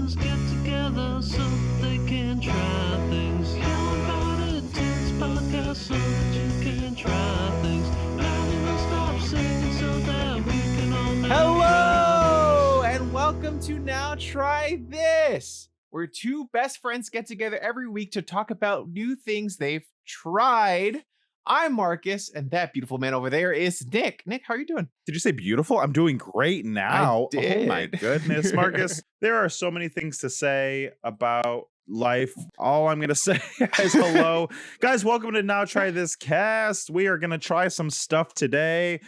friends get together so they can try things. You're invited to this podcast so that you can try things. And we will stop singing so that we can all know Hello and welcome to Now Try This, where two best friends get together every week to talk about new things they've tried. I'm Marcus, and that beautiful man over there is Nick. Nick, how are you doing? Did you say beautiful? I'm doing great now. I did. Oh my goodness, Marcus. There are so many things to say about life. All I'm going to say is hello. Guys, welcome to Now Try This cast. We are going to try some stuff today.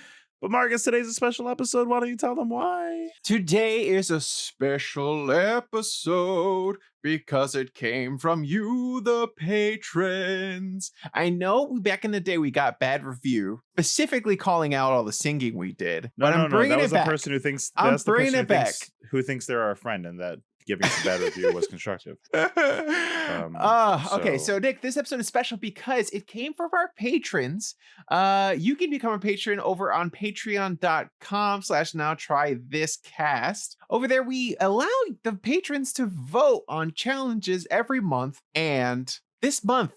But Marcus, today's a special episode. Why don't you tell them why? Today is a special episode because it came from you, the patrons. I know back in the day we got bad review, specifically calling out all the singing we did. No, I'm bringing that it was back. the person who thinks I'm that's the bringing person it back. who thinks they're our friend and that giving us a bad review was constructive. Okay, so Nick, this episode is special because it came from our patrons. You can become a patron over on patreon.com/nowtrythiscast. Over there, we allow the patrons to vote on challenges every month, and this month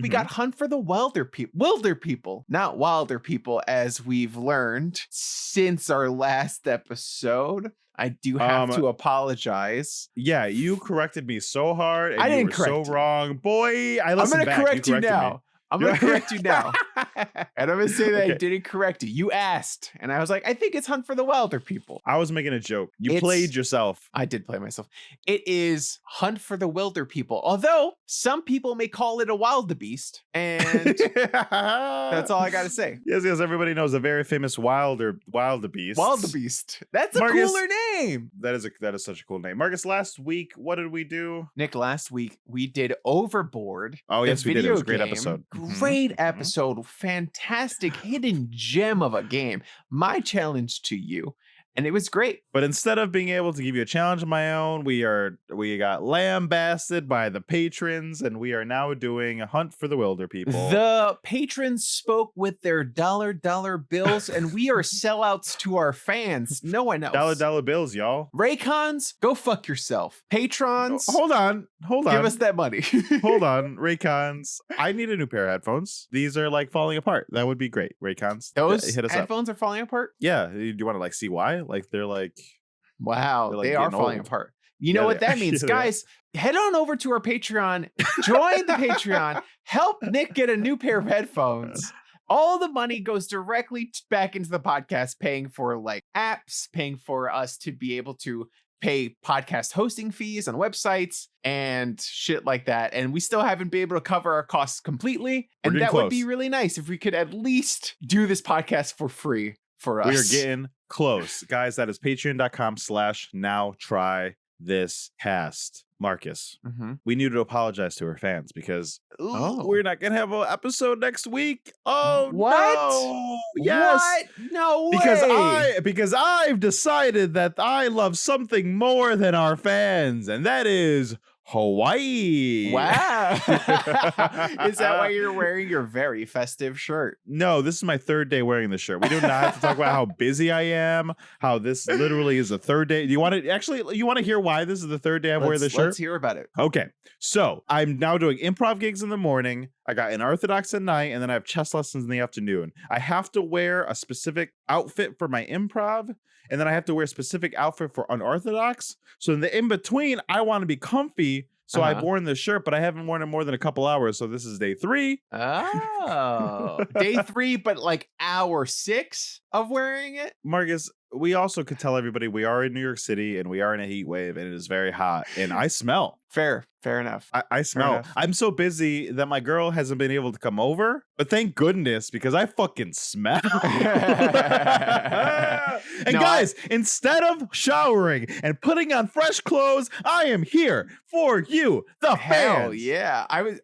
we got Hunt for the Wilderpeople, not Wilder People, as we've learned since our last episode. I do have to apologize. Yeah, you corrected me so hard. And I didn't you were correct so you. wrong. Boy, I listened back. I'm going to correct you corrected now. me. I'm going to correct you now. And I'm going to say that I Okay. didn't correct you. You asked. And I was like, I think it's Hunt for the Wilderpeople. I was making a joke. You It's- played yourself. I did play myself. It is Hunt for the Wilderpeople. Although some people may call it a wildebeest. And that's all I got to say. Yes, everybody knows a very famous wildebeest. Wildebeest. That's a Marcus- cooler name. That is such a cool name. Marcus, last week, what did we do? Nick, last week we did Overboard. Oh, the yes, we did. It was a great video episode. game. Mhm, Great mhm. episode. Fantastic hidden gem of a game. My challenge to you. And it was great. But instead of being able to give you a challenge of my own, we got lambasted by the patrons, and we are now doing a Hunt for the Wilderpeople. The patrons spoke with their dollar bills, and we are sellouts to our fans. No one else. Dollar bills, y'all. Raycons, go fuck yourself. Patrons, Hold on. give us that money. Hold on, Raycons. I need a new pair of headphones. These are like falling apart. That would be great, Raycons. Those hit us up. headphones are falling apart. Yeah, do you want to like see why? Like they're like Wow, They're, like, they are getting falling old. apart. You know Yeah, what they that are. means, Yeah, they are. guys? Head on over to our Patreon, join the Patreon, help Nick get a new pair of headphones. All the money goes directly back into the podcast, paying for like apps, paying for us to be able to pay podcast hosting fees on websites and shit like that. And we still haven't been able to cover our costs completely. We're And getting that would be close. really nice if we could at least do this podcast for free for us. we are getting close. Guys, that is patreon.com/nowtrythiscast. Marcus, Mhm. we need to apologize to our fans because Oh. we're not gonna have an episode next week. Oh What? no. Yes. What? No way. Because I've decided that I love something more than our fans, and that is Hawaii. Wow. Is that why you're wearing your very festive shirt? No, this is my third day wearing this shirt. We do not have to talk about how busy I am, how this literally is the third day. Do you want to hear why this is the third day I'm wearing this shirt? Let's hear about it. Okay, so I'm now doing improv gigs in the morning. I got unorthodox at night, and then I have chess lessons in the afternoon. I have to wear a specific outfit for my improv, and then I have to wear a specific outfit for unorthodox. So in the in-between, I want to be comfy. So I've worn this shirt, but I haven't worn it more than a couple hours. So this is day 3. Oh, day 3, but like hour 6 of wearing it. Marcus, we also could tell everybody we are in New York City and we are in a heat wave and it is very hot. And I smell. Fair enough. I smell. enough. I'm so busy that my girl hasn't been able to come over, but thank goodness because I fucking smell. And No, guys, instead of showering and putting on fresh clothes, I am here for you, the Hell fans. yeah. I'm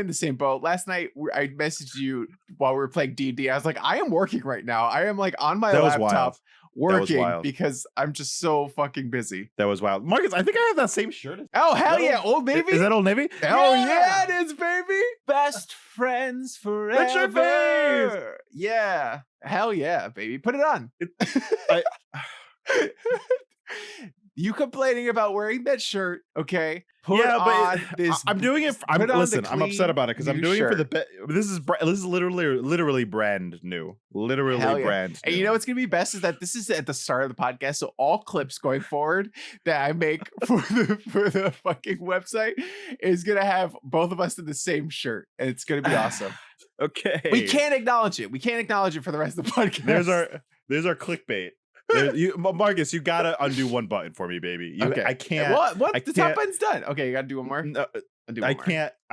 in the same boat. Last night I messaged you while we were playing D&D. I was like, I am working right now. I am like on my That was laptop wild. working wild. because I'm just so fucking busy. That was wild. Marcus, I think I have that same shirt. Oh, hell that yeah. Old- Old Navy? Is that Old Navy? Hell yeah, it is, baby. Best friends forever. That's your face. Yeah. Hell yeah, baby. Put it on. You complaining about wearing that shirt, okay? I'm doing it. I'm upset about it because I'm doing it for the. This is literally brand new. Literally brand new. And you know what's gonna be best is that this is at the start of the podcast, so all clips going forward that I make for the fucking website is gonna have both of us in the same shirt, and it's gonna be awesome. Okay, we can't acknowledge it. We can't acknowledge it for the rest of the podcast. There's our clickbait. Marcus, you gotta undo one button for me, baby. Okay. I can't. What? The top button's done. Okay, you gotta do one more. No, I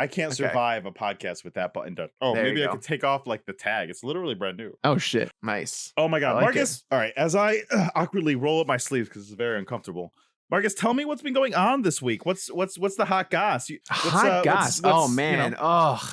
can't survive a podcast with that button done. Oh, there maybe I could take off like the tag. It's literally brand new. Oh shit, nice. Oh my god, like Marcus. All right, as I awkwardly roll up my sleeves because it's very uncomfortable. Marcus, tell me what's been going on this week. What's the hot goss? Hot goss. Oh man.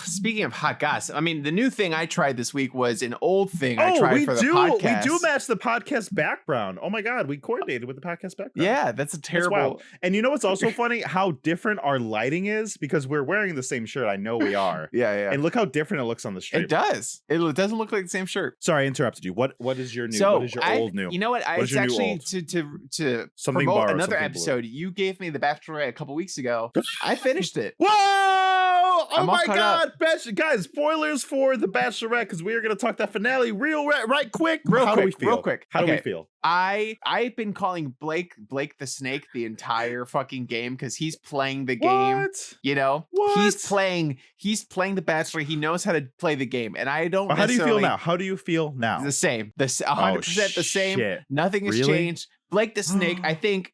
Speaking of hot goss, I mean, the new thing I tried this week was an old thing I tried for the podcast. We do match the podcast background. Oh my god, we coordinated with the podcast background. Yeah, that's a terrible. And you know what's also funny? How different our lighting is because we're wearing the same shirt. I know we are. Yeah. And look how different it looks on the stream. It does. It doesn't look like the same shirt. Sorry, I interrupted you. What is your new? So what is your old new? You know what? What is your actually new old? to Something promote borrowed, another something episode. You gave me The Bachelorette a couple weeks ago. I finished it. Whoa! Oh I'm my god, guys! Spoilers for The Bachelorette because we are going to talk that finale right quick. How do we feel? Real quick. How do we feel? I've been calling Blake the Snake the entire fucking game because he's playing the game. What? You know, what? He's playing The Bachelor. He knows how to play the game, and I don't. How do you feel now? How do you feel now? The same. 100% the same. Shit. Nothing has changed. Blake the Snake. I think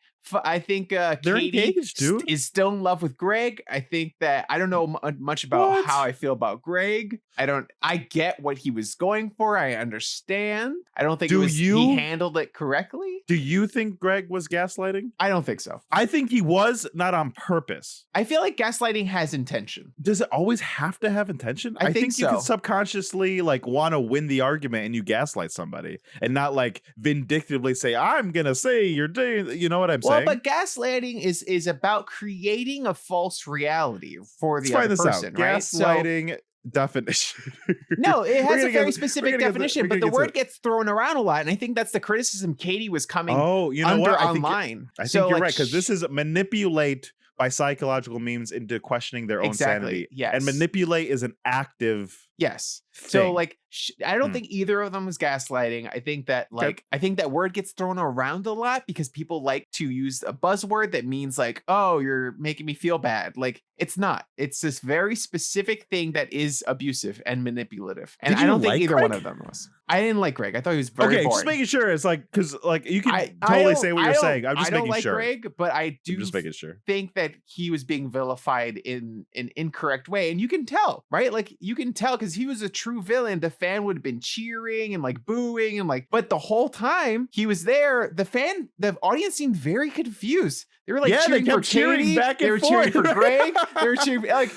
They're Katie engaged, dude. is still in love with Greg. I think that I don't know much about how I feel about Greg. I get what he was going for. I understand. I don't think he handled it correctly. Do you think Greg was gaslighting? I don't think so. I think he was, not on purpose. I feel like gaslighting has intention. Does it always have to have intention? I think you so. can subconsciously like want to win the argument and you gaslight somebody and not like vindictively say, I'm going to say you're doing, you know what I'm saying? Well, but gaslighting is about creating a false reality for the other person, right? Gaslighting definition. No, it has a very specific definition, but the word gets thrown around a lot, and I think that's the criticism Katie was coming under online. I think you're right, because this is manipulate by psychological means into questioning their own sanity. Yes. And manipulate is an active Yes. thing. So like I don't think either of them was gaslighting. I think that I think that word gets thrown around a lot because people like to use a buzzword that means like, oh, you're making me feel bad. Like it's not. It's this very specific thing that is abusive and manipulative. And I don't think either one of them was. I didn't like Greg. I thought he was very boring. Just making sure. It's like because like you can totally say what you're saying. I'm just making sure. I don't like Greg, but I do just making sure. Think that he was being vilified in an incorrect way, and you can tell, right? Like you can tell because he was a true villain. The fan would have been cheering and like booing and like, but the whole time he was there, the audience seemed very confused. They were like cheering for Katie, back and they were forth. cheering for Greg, they were cheering like.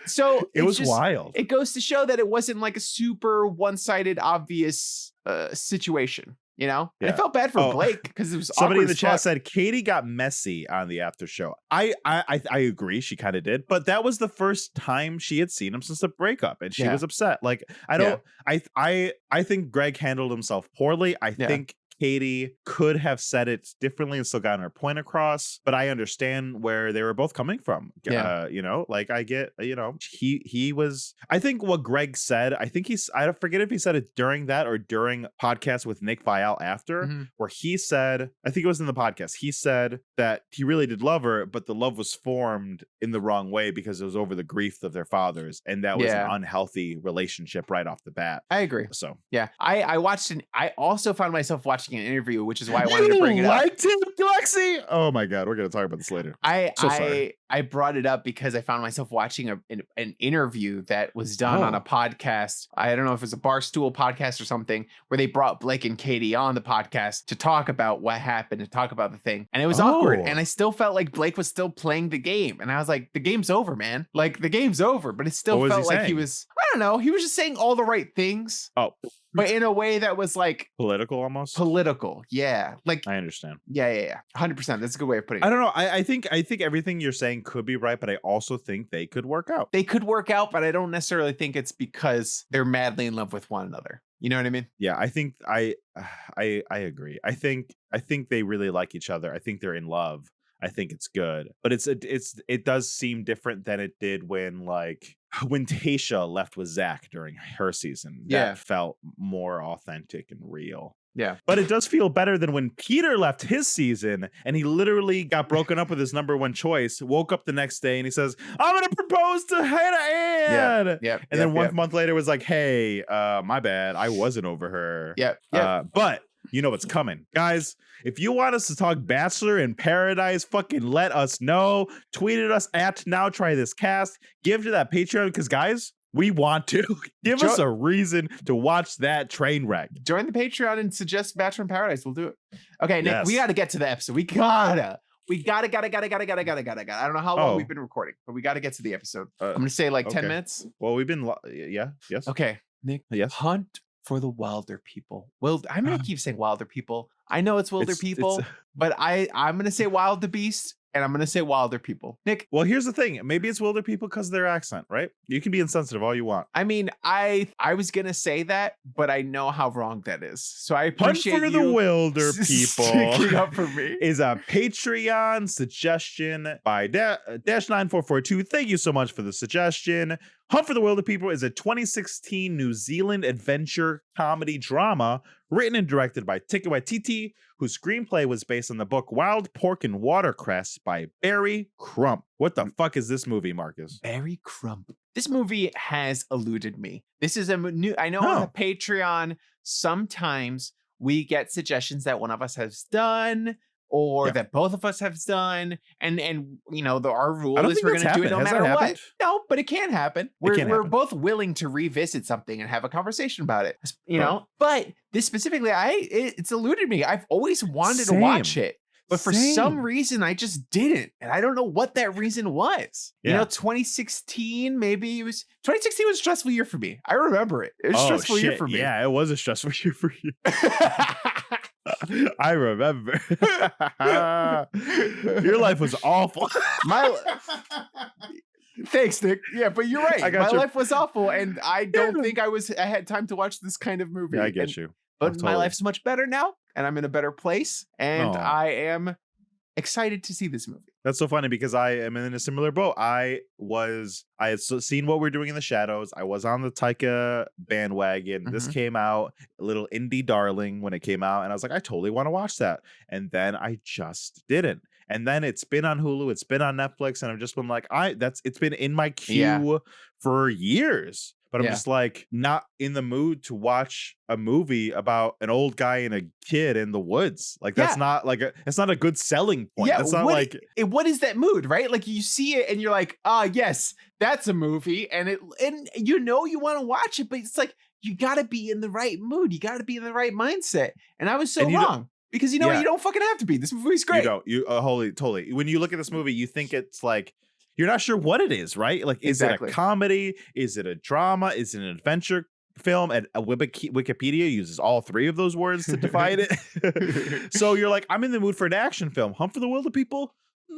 So it was wild. It goes to show that it wasn't like a super one-sided, obvious situation. You know, and I felt bad for Blake because it was somebody in the chat said Katie got messy on the after show. I agree, she kind of did, but that was the first time she had seen him since the breakup, and she was upset. Like I think Greg handled himself poorly. I think Katie could have said it differently and still gotten her point across, but I understand where they were both coming from. You know, like I get, you know, he was, I think what Greg said, I forget if he said it during that or during podcast with Nick Vial after, where he said, I think it was in the podcast, he said that he really did love her, but the love was formed in the wrong way because it was over the grief of their fathers. And that was an unhealthy relationship right off the bat. I agree. So, I watched I also found myself watching an interview, which is why I wanted to bring it up. Liked him, Lexi? Oh my god, we're gonna talk about this later. I brought it up because I found myself watching an interview that was done on a podcast. I don't know if it was a Barstool podcast or something, where they brought Blake and Katie on the podcast to talk about what happened, to talk about the thing. And it was awkward. And I still felt like Blake was still playing the game. And I was like, the game's over, man. Like the game's over. But it still felt like he was, I don't know, he was just saying all the right things. but in a way that was like Political almost. political. Yeah. Like, I understand. yeah. 100%. That's a good way of putting it. I don't know. I think everything you're saying could be right, but I also think they could work out. They could work out, but I don't necessarily think it's because they're madly in love with one another. You know what I mean? Yeah, I think I agree. I think they really like each other. I think they're in love. I think it's good, but it does seem different than it did when Tasha left with Zach during her season. That felt more authentic and real. Yeah. But it does feel better than when Peter left his season and he literally got broken up with his number one choice, woke up the next day and he says, I'm going to propose to Hannah Ann. Yep. And then 1 month later was like, hey, my bad. I wasn't over her. Yep. But you know what's coming. Guys, if you want us to talk Bachelor in Paradise, fucking let us know. Tweet at us at NowTryThisCast. Give to that Patreon because, guys, we want to. Give us a reason to watch that train wreck. Join the Patreon and suggest Bachelor in Paradise. We'll do it. Okay, Nick, we got to get to the episode. We gotta. I don't know how long we've been recording, but we got to get to the episode. I'm going to say 10 minutes. Well, we've been, yes. Okay, Nick. Yes. Hunt for the Wilderpeople. Well, I'm going to keep saying Wilderpeople. I know it's Wilderpeople, but I'm going to say Wildebeest. And I'm going to say Wilderpeople. Nick. Well, here's the thing. Maybe it's Wilderpeople because of their accent, right? You can be insensitive all you want. I mean, I was going to say that, but I know how wrong that is. So I appreciate Hunt for the Wilderpeople sticking up for me. Is a Patreon suggestion by Dash9442. Thank you so much for the suggestion. Hunt for the Wilderpeople is a 2016 New Zealand adventure comedy drama written and directed by Taika Waititi, whose screenplay was based on the book Wild Pork and Watercress by Barry Crump. What the fuck is this movie, Marcus? Barry Crump. This movie has eluded me. This is a new, I know on the Patreon, sometimes we get suggestions that one of us has done or that both of us have done. And you know, our rule is we're going to do it no matter what. No, but it can happen. We're both willing to revisit something and have a conversation about it, you know, but this specifically, it's eluded me. I've always wanted to watch it, but for some reason I just didn't. And I don't know what that reason was. You know, 2016 was a stressful year for me. I remember it. It was a stressful year for me. Yeah, it was a stressful year for you. I remember. Your life was awful. Thanks, Nick. Yeah, but you're right. My life was awful, and I don't think I had time to watch this kind of movie. Yeah, I get you. But my life's much better now, and I'm in a better place, and I am excited to see this movie. That's so funny because I am in a similar boat. I had seen What We're Doing in the Shadows. I was on the Taika bandwagon. This came out, a little indie darling when it came out. And I was like, I totally want to watch that. And then I just didn't. And then it's been on Hulu. It's been on Netflix. And I've just been like, it's been in my queue for years. But I'm just like not in the mood to watch a movie about an old guy and a kid in the woods. Like that's not it's not a good selling point. Yeah, that's not what is that mood, right? Like you see it and you're like, yes, that's a movie. And you know you want to watch it, but it's like you gotta be in the right mood. You gotta be in the right mindset. And I was so wrong. Because you know what? You don't fucking have to be. This movie's great. You don't. Totally. When you look at this movie, you think it's like you're not sure what it is, right? Like, is it a comedy? Is it a drama? Is it an adventure film? And Wikipedia uses all three of those words to define it. So you're like, I'm in the mood for an action film. Hunt for the Wilderpeople?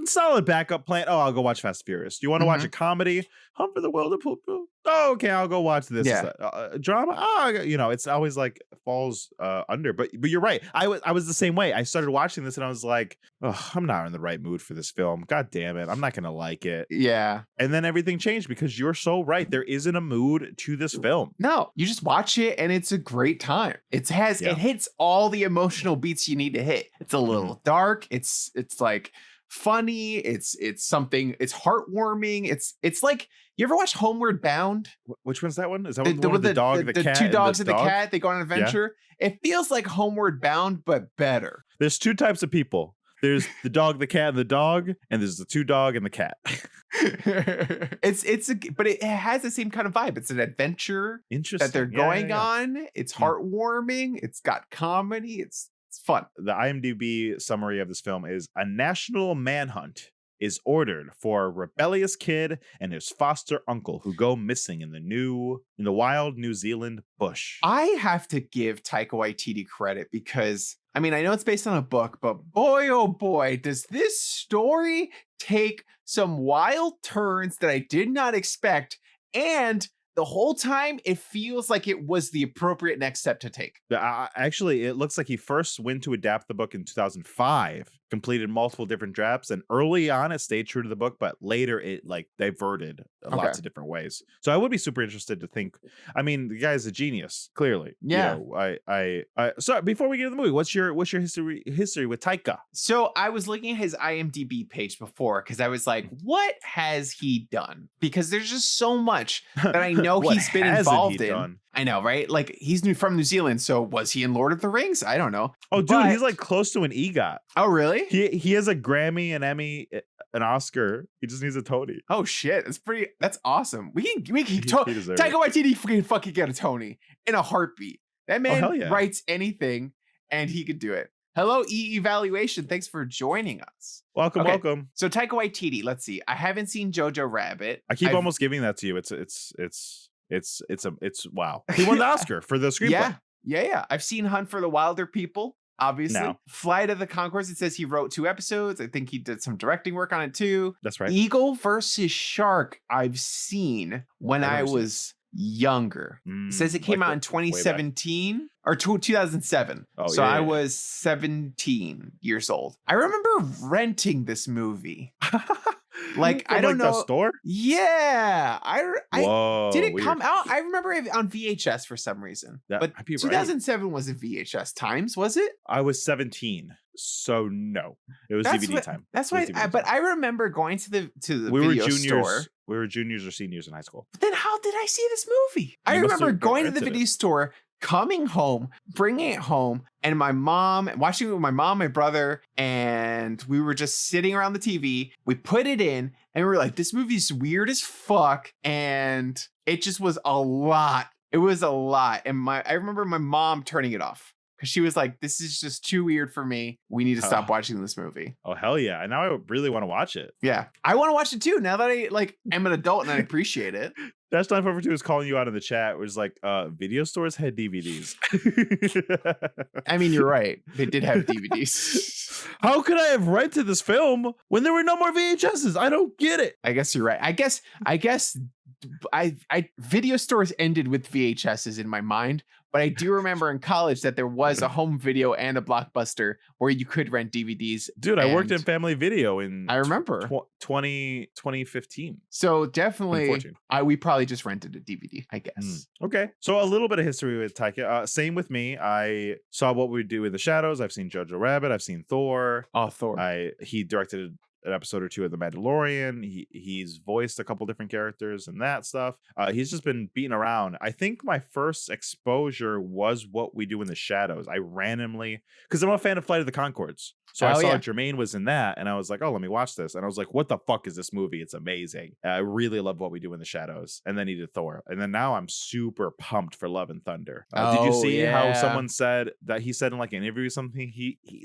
Solid backup plan. Oh, I'll go watch Fast and Furious. Do you want to watch a comedy? Hunt for the Wilderpeople? Oh, okay, I'll go watch this. Drama? It's always like falls under. But you're right. I was the same way. I started watching this and I was like, oh, I'm not in the right mood for this film. God damn it. I'm not going to like it. Yeah. And then everything changed because you're so right. There isn't a mood to this film. No, you just watch it and it's a great time. It hits all the emotional beats you need to hit. It's a little dark. It's like funny. It's something. It's heartwarming. It's like, you ever watch Homeward Bound? Which one's that one? Is that one with the dog, the cat, two dogs and the cat? They go on an adventure. Yeah. It feels like Homeward Bound, but better. There's two types of people. There's the dog, the cat, and the dog, and there's the two dog and the cat. But it has the same kind of vibe. It's an adventure that they're going on. It's heartwarming. It's got comedy. It's fun. The IMDb summary of this film is: a national manhunt is ordered for a rebellious kid and his foster uncle who go missing in the wild New Zealand bush. I have to give Taika Waititi credit because, I mean, I know it's based on a book, but boy, oh boy, does this story take some wild turns that I did not expect. And the whole time, it feels like it was the appropriate next step to take. Actually, it looks like he first went to adapt the book in 2005, completed multiple different drafts, and early on it stayed true to the book, but later it like diverted lots of different ways. So I would be super interested to think. I mean, the guy's a genius, clearly. Yeah. You know, I so before we get to the movie, what's your history with Taika? So I was looking at his IMDb page before because I was like, what has he done? Because there's just so much that I know he's been involved in. Done? I know, right? Like he's from New Zealand. So was he in Lord of the Rings? I don't know. Oh, dude, he's like close to an EGOT. Oh, really? He has a Grammy, an Emmy, an Oscar. He just needs a Tony. Oh shit, that's awesome. We can Taika Waititi fucking get a Tony in a heartbeat. That man writes anything and he could do it. Hello, Evaluation. Thanks for joining us. Welcome. So Taika Waititi, let's see. I haven't seen Jojo Rabbit. I keep almost giving that to you. It's wow. He won the Oscar for the screenplay. Yeah. I've seen Hunt for the Wilderpeople. Obviously, Flight of the Conchords. It says he wrote 2 episodes. I think he did some directing work on it too. That's right. Eagle versus Shark. I've seen when I was younger. It says it came out in 2017 or 2007. I was 17 years old. I remember renting this movie. Like I don't know the store. Yeah, did it weird. come out? I remember it on VHS for some reason. But 2007 wasn't VHS times, was it? I was 17, so no, it was DVD time. That's why. But I remember going to the video store. We were juniors or seniors in high school. But then how did I see this movie? I remember going to the video store, coming home, bringing it home, and watching it with my mom, my brother, and we were just sitting around the TV. We put it in, and we were like, this movie's weird as fuck, and it just was a lot. It was a lot, and I remember my mom turning it off. Because she was like, this is just too weird for me. We need to stop watching this movie. Oh, hell yeah. And now I really want to watch it. Yeah. I want to watch it too. Now that I'm an adult and I appreciate it. Dash 942 is calling you out in the chat. It was like, video stores had DVDs. I mean, you're right. They did have DVDs. How could I have rented this film when there were no more VHSs? I don't get it. I guess you're right. I guess video stores ended with VHSs in my mind, but I do remember in college that there was a home video and a Blockbuster where you could rent DVDs. Dude, I worked in family video in I remember 2015. So definitely we probably just rented a DVD, I guess. Okay. So a little bit of history with Taika. Same with me. I saw What We Do in the Shadows. I've seen Jojo Rabbit. I've seen Thor. Oh, Thor. He directed an episode or 2 of The Mandalorian. He's voiced a couple different characters and that stuff. He's just been beaten around. I think my first exposure was What We Do in the Shadows. I randomly, because I'm a fan of Flight of the Conchords. So I saw Jermaine was in that and I was like, oh, let me watch this. And I was like, what the fuck is this movie? It's amazing. I really love What We Do in the Shadows. And then he did Thor. And then now I'm super pumped for Love and Thunder. Did you see how someone said that he said in like an interview or something?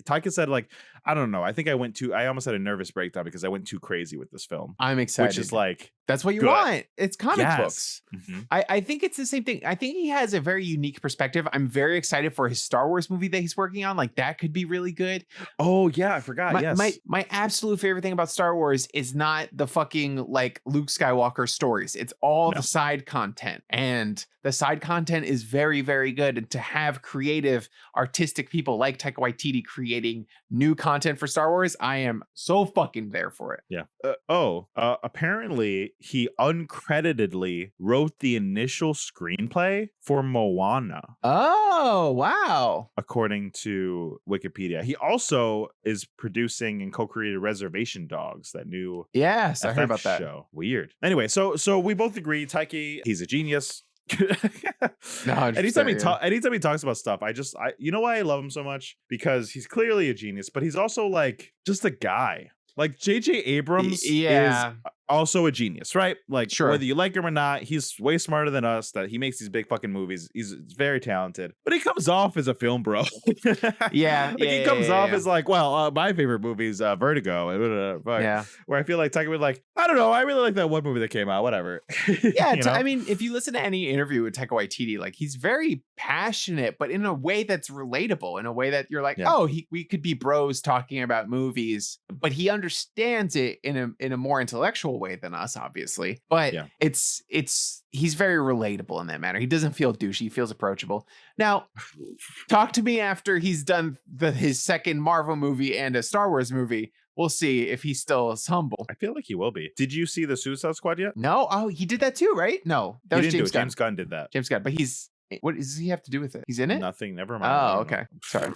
Taika said like, I don't know. I think I almost had a nervous breakdown because I went too crazy with this film. I'm excited. Which is like, that's what you want. It's comic books. Mm-hmm. I think it's the same thing. I think he has a very unique perspective. I'm very excited for his Star Wars movie that he's working on. Like that could be really good. Oh yeah, I forgot. My absolute favorite thing about Star Wars is not the fucking like Luke Skywalker stories. It's all the side content. And the side content is very, very good. And to have creative, artistic people like Taika Waititi creating new content for Star Wars, I am so fucking there for it. Yeah. Apparently he uncreditedly wrote the initial screenplay for Moana. Oh, wow. According to Wikipedia. He also is producing and co-created Reservation Dogs, that new I heard about that show. Weird. Anyway, so we both agree Taika, he's a genius. Anytime he talks about stuff, I you know why I love him so much? Because he's clearly a genius, but he's also like just a guy. Like J.J. Abrams is also a genius, right? Like, Sure. whether you like him or not, he's way smarter than us. That he makes these big fucking movies. He's very talented, but he comes off as a film bro. Yeah, like he comes off as like, well, my favorite movie is Vertigo. Yeah. Where I feel like Taika would like, I don't know, I really like that one movie that came out. Whatever. Yeah, You know? I mean, if you listen to any interview with Taika Waititi, like he's very passionate, but in a way that's relatable, in a way that you're like, Yeah. oh, we could be bros talking about movies, but he understands it in a more intellectual way than us, obviously. But Yeah. he's very relatable in that manner. He doesn't feel douchey. He feels approachable. Now, talk to me after he's done his second Marvel movie and a Star Wars movie. We'll see if he still is humble. I feel like he will be. Did you see the Suicide Squad yet? No, oh, he did that too, right? No, that He was didn't do James it. Gunn. James Gunn did that. James Gunn, but what does he have to do with it? He's in it? Nothing. Never mind. Oh, okay. Sorry.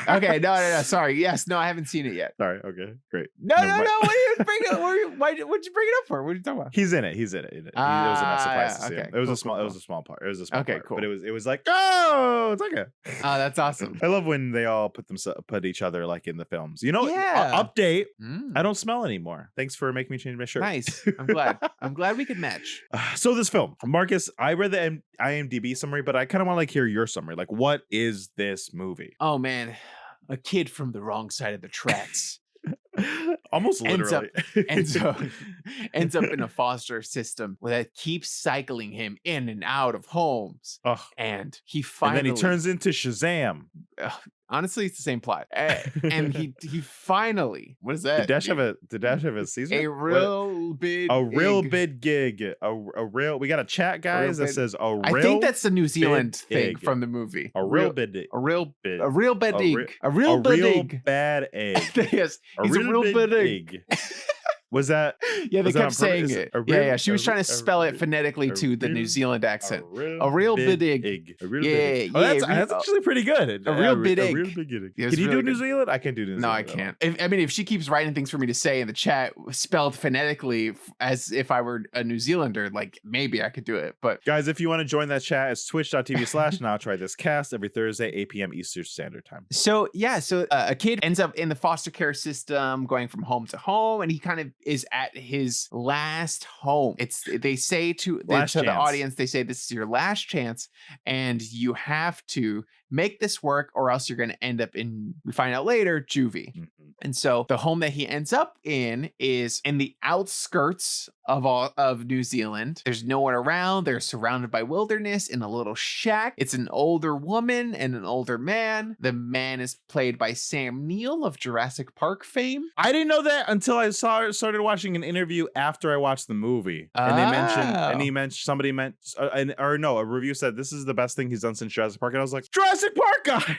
Okay, no. Sorry. Yes, no, I haven't seen it yet. Sorry. Okay. Great. No. Never mind. What are you bringing up? What'd you bring it up for? What are you talking about? He's in it. It was a nice surprise to see okay. him. It was Cool, a small. cool, It was a small part. It was a small Okay, part. cool. But it was like, oh, it's like a. Oh, that's awesome. I love when they all put each other like in the films. You know, Yeah. update. Mm, I don't smell anymore. Thanks for making me change my shirt. nice. I'm glad. I'm glad we could match. So this film, Marcus, I read the IMDb summary, but I kind of want to like hear your summary. Like, what is this movie? Oh man, a kid from the wrong side of the tracks. Almost Ends up- literally. ends up in a foster system that keeps cycling him in and out of homes. Ugh. And he And finally then he turns into Shazam. honestly, it's the same plot. And he finally, what is that? Did Dash have a season? a real big big gig. A real. We got a chat, guys, that big- says a real. I think that's the New Zealand thing egg. from the movie. a real big. a real big. a real bad A egg. re- A real a bad real egg. bad egg. Yes, he's a real bad egg. Was that? Yeah, they was that on kept saying purpose? it. A Yeah, real- yeah. She was a trying re- to a spell it re- phonetically a to the New real- Zealand accent. A real big big egg. A real Yeah, big egg. Oh, yeah, that's actually pretty good. a real big A egg. real big egg. It was Can you really do New good. Zealand? I can do New Zealand. No, I can't. If she keeps writing things for me to say in the chat spelled phonetically as if I were a New Zealander, like maybe I could do it. But Guys, if you want to join that chat, it's twitch.tv/now try this cast every Thursday, 8 p.m. Eastern Standard Time. so a kid ends up in the foster care system, going from home to home, and he kind of is at his last home. They say to the Last chance. audience, they say this is your last chance, and you have to make this work, or else you're going to end up in, we find out later, juvie. Mhm. And so the home that he ends up in is in the outskirts of New Zealand. There's no one around. They're surrounded by wilderness in a little shack. It's an older woman and an older man. The man is played by Sam Neill of Jurassic Park fame. I didn't know that until I started watching an interview after I watched the movie, and they mentioned, a review said this is the best thing he's done since Jurassic Park, and I was like, Jurassic Park guy,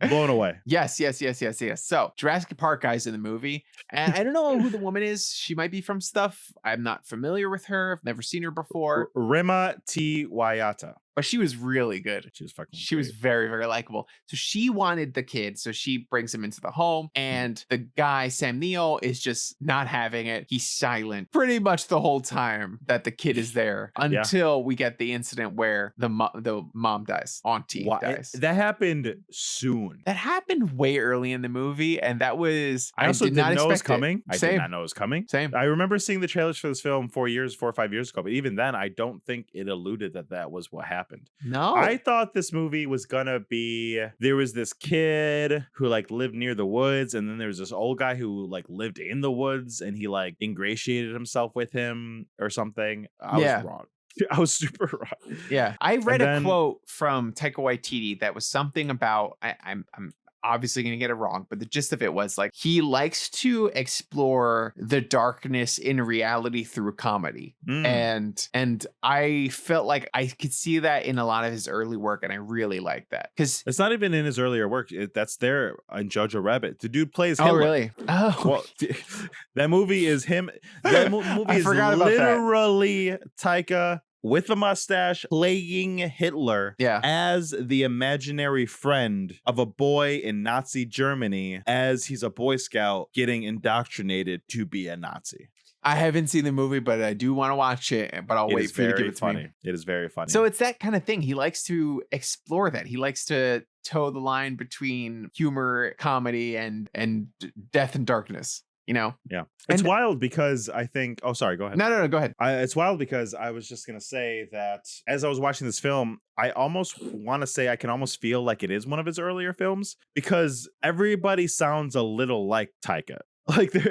blown away. Yes. So Jurassic Park guy's in the movie, and I don't know who the woman is. She might be from stuff. I'm not familiar with her. I've never seen her before, Rima T. Wayata. but she was really good. She was fucking. She was very, very likable. So she wanted the kid. So she brings him into the home. And the guy, Sam Neill, is just not having it. He's silent pretty much the whole time that the kid is there until we get the incident where the mom dies. Auntie dies. That happened soon. That happened way early in the movie. And that was, I also did not didn't know it was expect coming. I Same. did not know it was coming. Same. I remember seeing the trailers for this film 4 or 5 years ago, but even then, I don't think it alluded that was what happened. No. I thought this movie was gonna be, there was this kid who like lived near the woods, and then there was this old guy who like lived in the woods, and he like ingratiated himself with him or something. I was wrong. I was super wrong. Yeah. I read then- a quote from Taika Waititi that was something about, I'm obviously going to get it wrong, but the gist of it was like he likes to explore the darkness in reality through comedy. And I felt like I could see that in a lot of his early work, and I really like that because It's not even in his earlier work. That's there in Jojo Rabbit. The dude plays Hitler. oh really Well, that movie is him. That movie I is forgot about that. literally Taika with a mustache playing Hitler as the imaginary friend of a boy in Nazi Germany as he's a Boy Scout getting indoctrinated to be a Nazi. I haven't seen the movie, but I do want to watch it, but I'll wait for you to give it to me. It is very funny. So it's that kind of thing. He likes to explore that. He likes to toe the line between humor, comedy, and death and darkness. you know? Yeah. It's And- wild because I think, oh, sorry, go ahead. No, go ahead. It's wild because I was just going to say that as I was watching this film, I almost want to say I can almost feel like it is one of his earlier films because everybody sounds a little like Taika.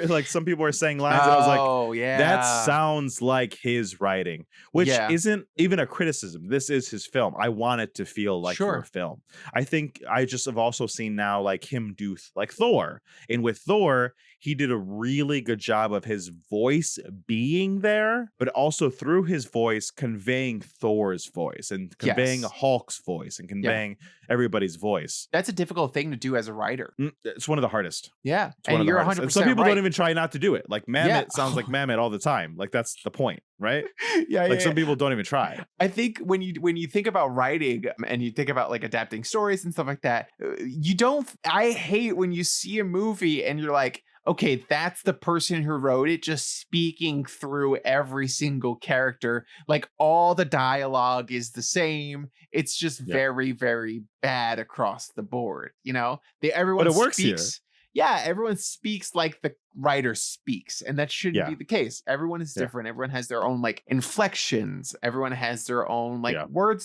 Like some people are saying lines and I was like, oh, yeah. that sounds like his writing, which Yeah. isn't even a criticism. This is his film. I want it to feel like Sure. your film. I think I just have also seen now like him do like Thor. And with Thor, he did a really good job of his voice being there, but also through his voice conveying Thor's voice and conveying Yes. Hulk's voice and conveying everybody's voice. That's a difficult thing to do as a writer. It's one of the hardest. Yeah. It's one And of the you're hardest. 100% And some people right. don't even try not to do it. Like Mamet Yeah. sounds like Mamet all the time. Like that's the point, right? Yeah, Like some people don't even try. I think when you think about writing and you think about like adapting stories and stuff like that, you don't. I hate when you see a movie and you're like, okay, that's the person who wrote it, just speaking through every single character. Like all the dialogue is the same. It's just very, very bad across the board. You know, everyone But it works here. speaks. Yeah, everyone speaks like the writer speaks, and that shouldn't be the case. Everyone is different. Everyone has their own like inflections. Everyone has their own like word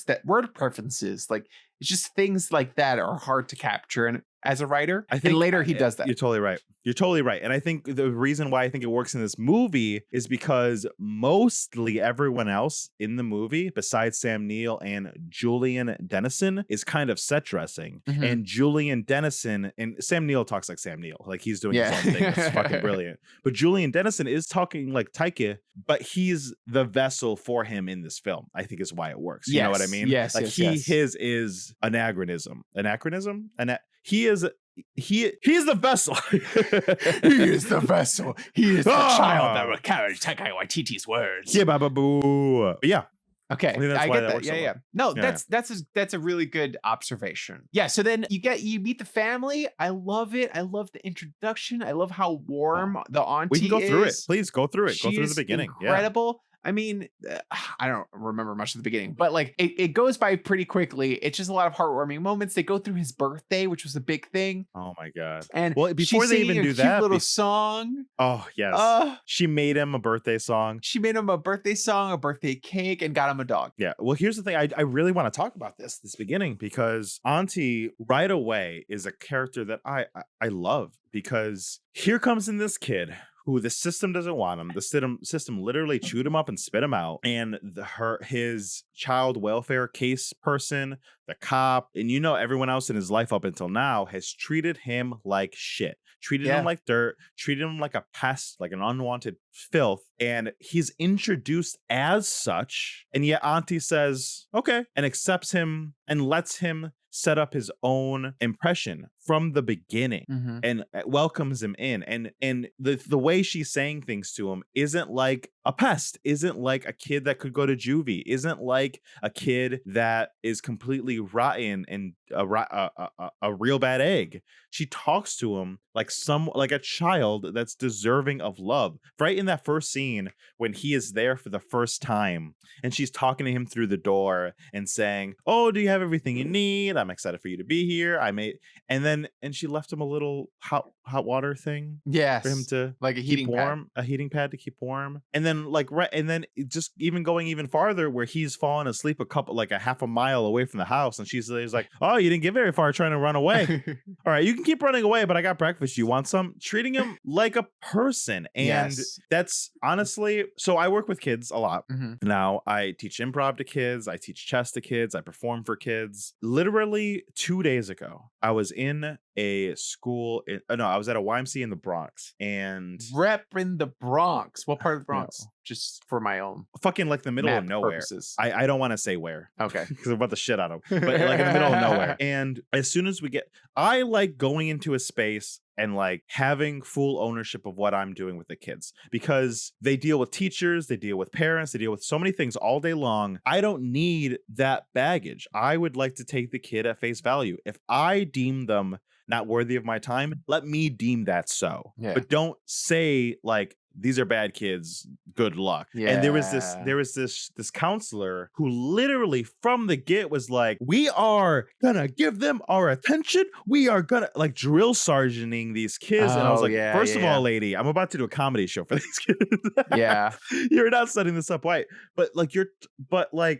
preferences. Like it's just things like that are hard to capture. And as a writer, I think later he does that. You're totally right. You're totally right. And I think the reason why I think it works in this movie is because mostly everyone else in the movie, besides Sam Neill and Julian Dennison, is kind of set dressing. Mhm. And Julian Dennison and Sam Neill talks like Sam Neill. Like he's doing his own thing. It's fucking brilliant. But Julian Dennison is talking like Taika, but he's the vessel for him in this film, I think is why it works. You know what I mean? Yes. Like his is anachronism. Anachronism? He is the vessel. He is the vessel. He is the child that will carry Taika Waititi's words. Yeah, boo. Yeah. Okay, I think that's I why get that that. works so Yeah. well. No, that's a really good observation. Yeah. So then you meet the family. I love it. I love the introduction. I love how warm the auntie We can go through it. is. Please go through it. Go She through is the beginning. Incredible. I mean, I don't remember much of the beginning, but like it goes by pretty quickly. It's just a lot of heartwarming moments. They go through his birthday, which was a big thing. Oh my God. And Well, before she's they singing even a do cute that, little song. Oh, yes. She made him a birthday song. She made him a birthday song, a birthday cake, and got him a dog. Yeah. Well, here's the thing. I really want to talk about this beginning because Auntie right away is a character that I love because here comes in this kid who the system doesn't want him. The system literally chewed him up and spit him out. And his child welfare case person, the cop, and everyone else in his life up until now has treated him like shit. Treated him like dirt, treated him like a pest, like an unwanted filth. And he's introduced as such. And yet Auntie says, okay, and accepts him and lets him set up his own impression from the beginning and welcomes him in. And the way she's saying things to him isn't like a pest, isn't like a kid that could go to juvie, isn't like a kid that is completely rotten and a real bad egg. She talks to him like a child that's deserving of love. Right in that first scene when he is there for the first time and she's talking to him through the door and saying, oh, do you have everything you need? I'm excited for you to be here. And she left him a little hot water thing. Yes. For him to like a heating warm, a heating pad to keep warm. And then just even going even farther where he's fallen asleep a half a mile away from the house. And she's like, oh, you didn't get very far trying to run away. All right, you can keep running away, but I got breakfast. You want some? Treating him like a person. And that's honestly, so I work with kids a lot. Now I teach improv to kids. I teach chess to kids. I perform for kids. Literally 2 days ago, I was in a school. I was at a YMCA in the Bronx. And rep in the Bronx. What part of the Bronx? No. Just for my own. Fucking like the middle of nowhere. Purposes. I don't want to say where. Okay. Because I'm about the shit out of them. But like in the middle of nowhere. And as soon as I like going into a space and like having full ownership of what I'm doing with the kids because they deal with teachers, they deal with parents, they deal with so many things all day long. I don't need that baggage. I would like to take the kid at face value. If I deem them not worthy of my time, let me deem that so. Yeah. But don't say like these are bad kids. Good luck. And there was this counselor who literally from the get was like, we are gonna give them our attention. We are gonna like drill sergeanting these kids. And I was like, first of all, lady, I'm about to do a comedy show for these kids. Yeah. You're not setting this up right. But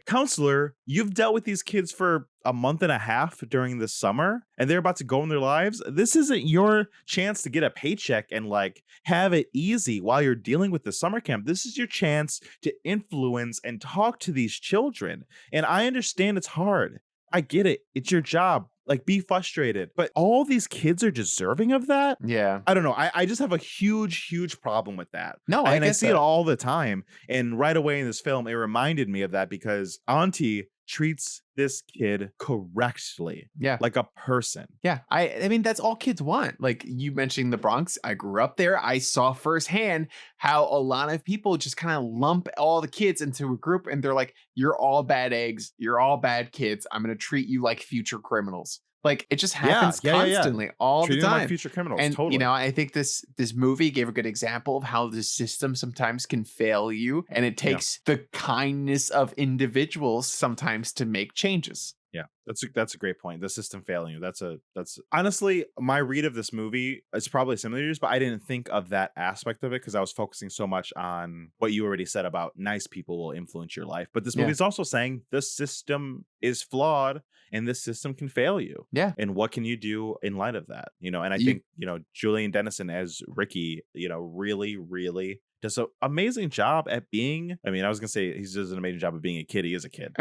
counselor, you've dealt with these kids for a month and a half during the summer and they're about to go in their lives. This isn't your chance to get a paycheck and like have it easy while you're dealing with the summer camp. This is your chance to influence and talk to these children. And I understand it's hard. I get it. It's your job. Like, be frustrated. But all these kids are deserving of that? Yeah. I don't know. I just have a huge problem with that. No, I see it all the time. And right away in this film, it reminded me of that because Auntie treats this kid correctly. Yeah. Like a person. Yeah. I mean, that's all kids want. Like you mentioning the Bronx. I grew up there. I saw firsthand how a lot of people just kind of lump all the kids into a group and they're like, you're all bad eggs. You're all bad kids. I'm going to treat you like future criminals. Like it just happens constantly all Treating the time. them like future criminals. And totally. you know, I think this movie gave a good example of how the system sometimes can fail you, and it takes the kindness of individuals sometimes to make changes. Yeah, that's a great point. The system failing you. That's honestly my read of this movie is probably similar to yours, but I didn't think of that aspect of it because I was focusing so much on what you already said about nice people will influence your life. But this movie is also saying the system is flawed and this system can fail you. Yeah. And what can you do in light of that? You know, and I think, you know, Julian Dennison as Ricky, you know, really, really does an amazing job at being, I mean, I was gonna say he does an amazing job of being a kid. He is a kid.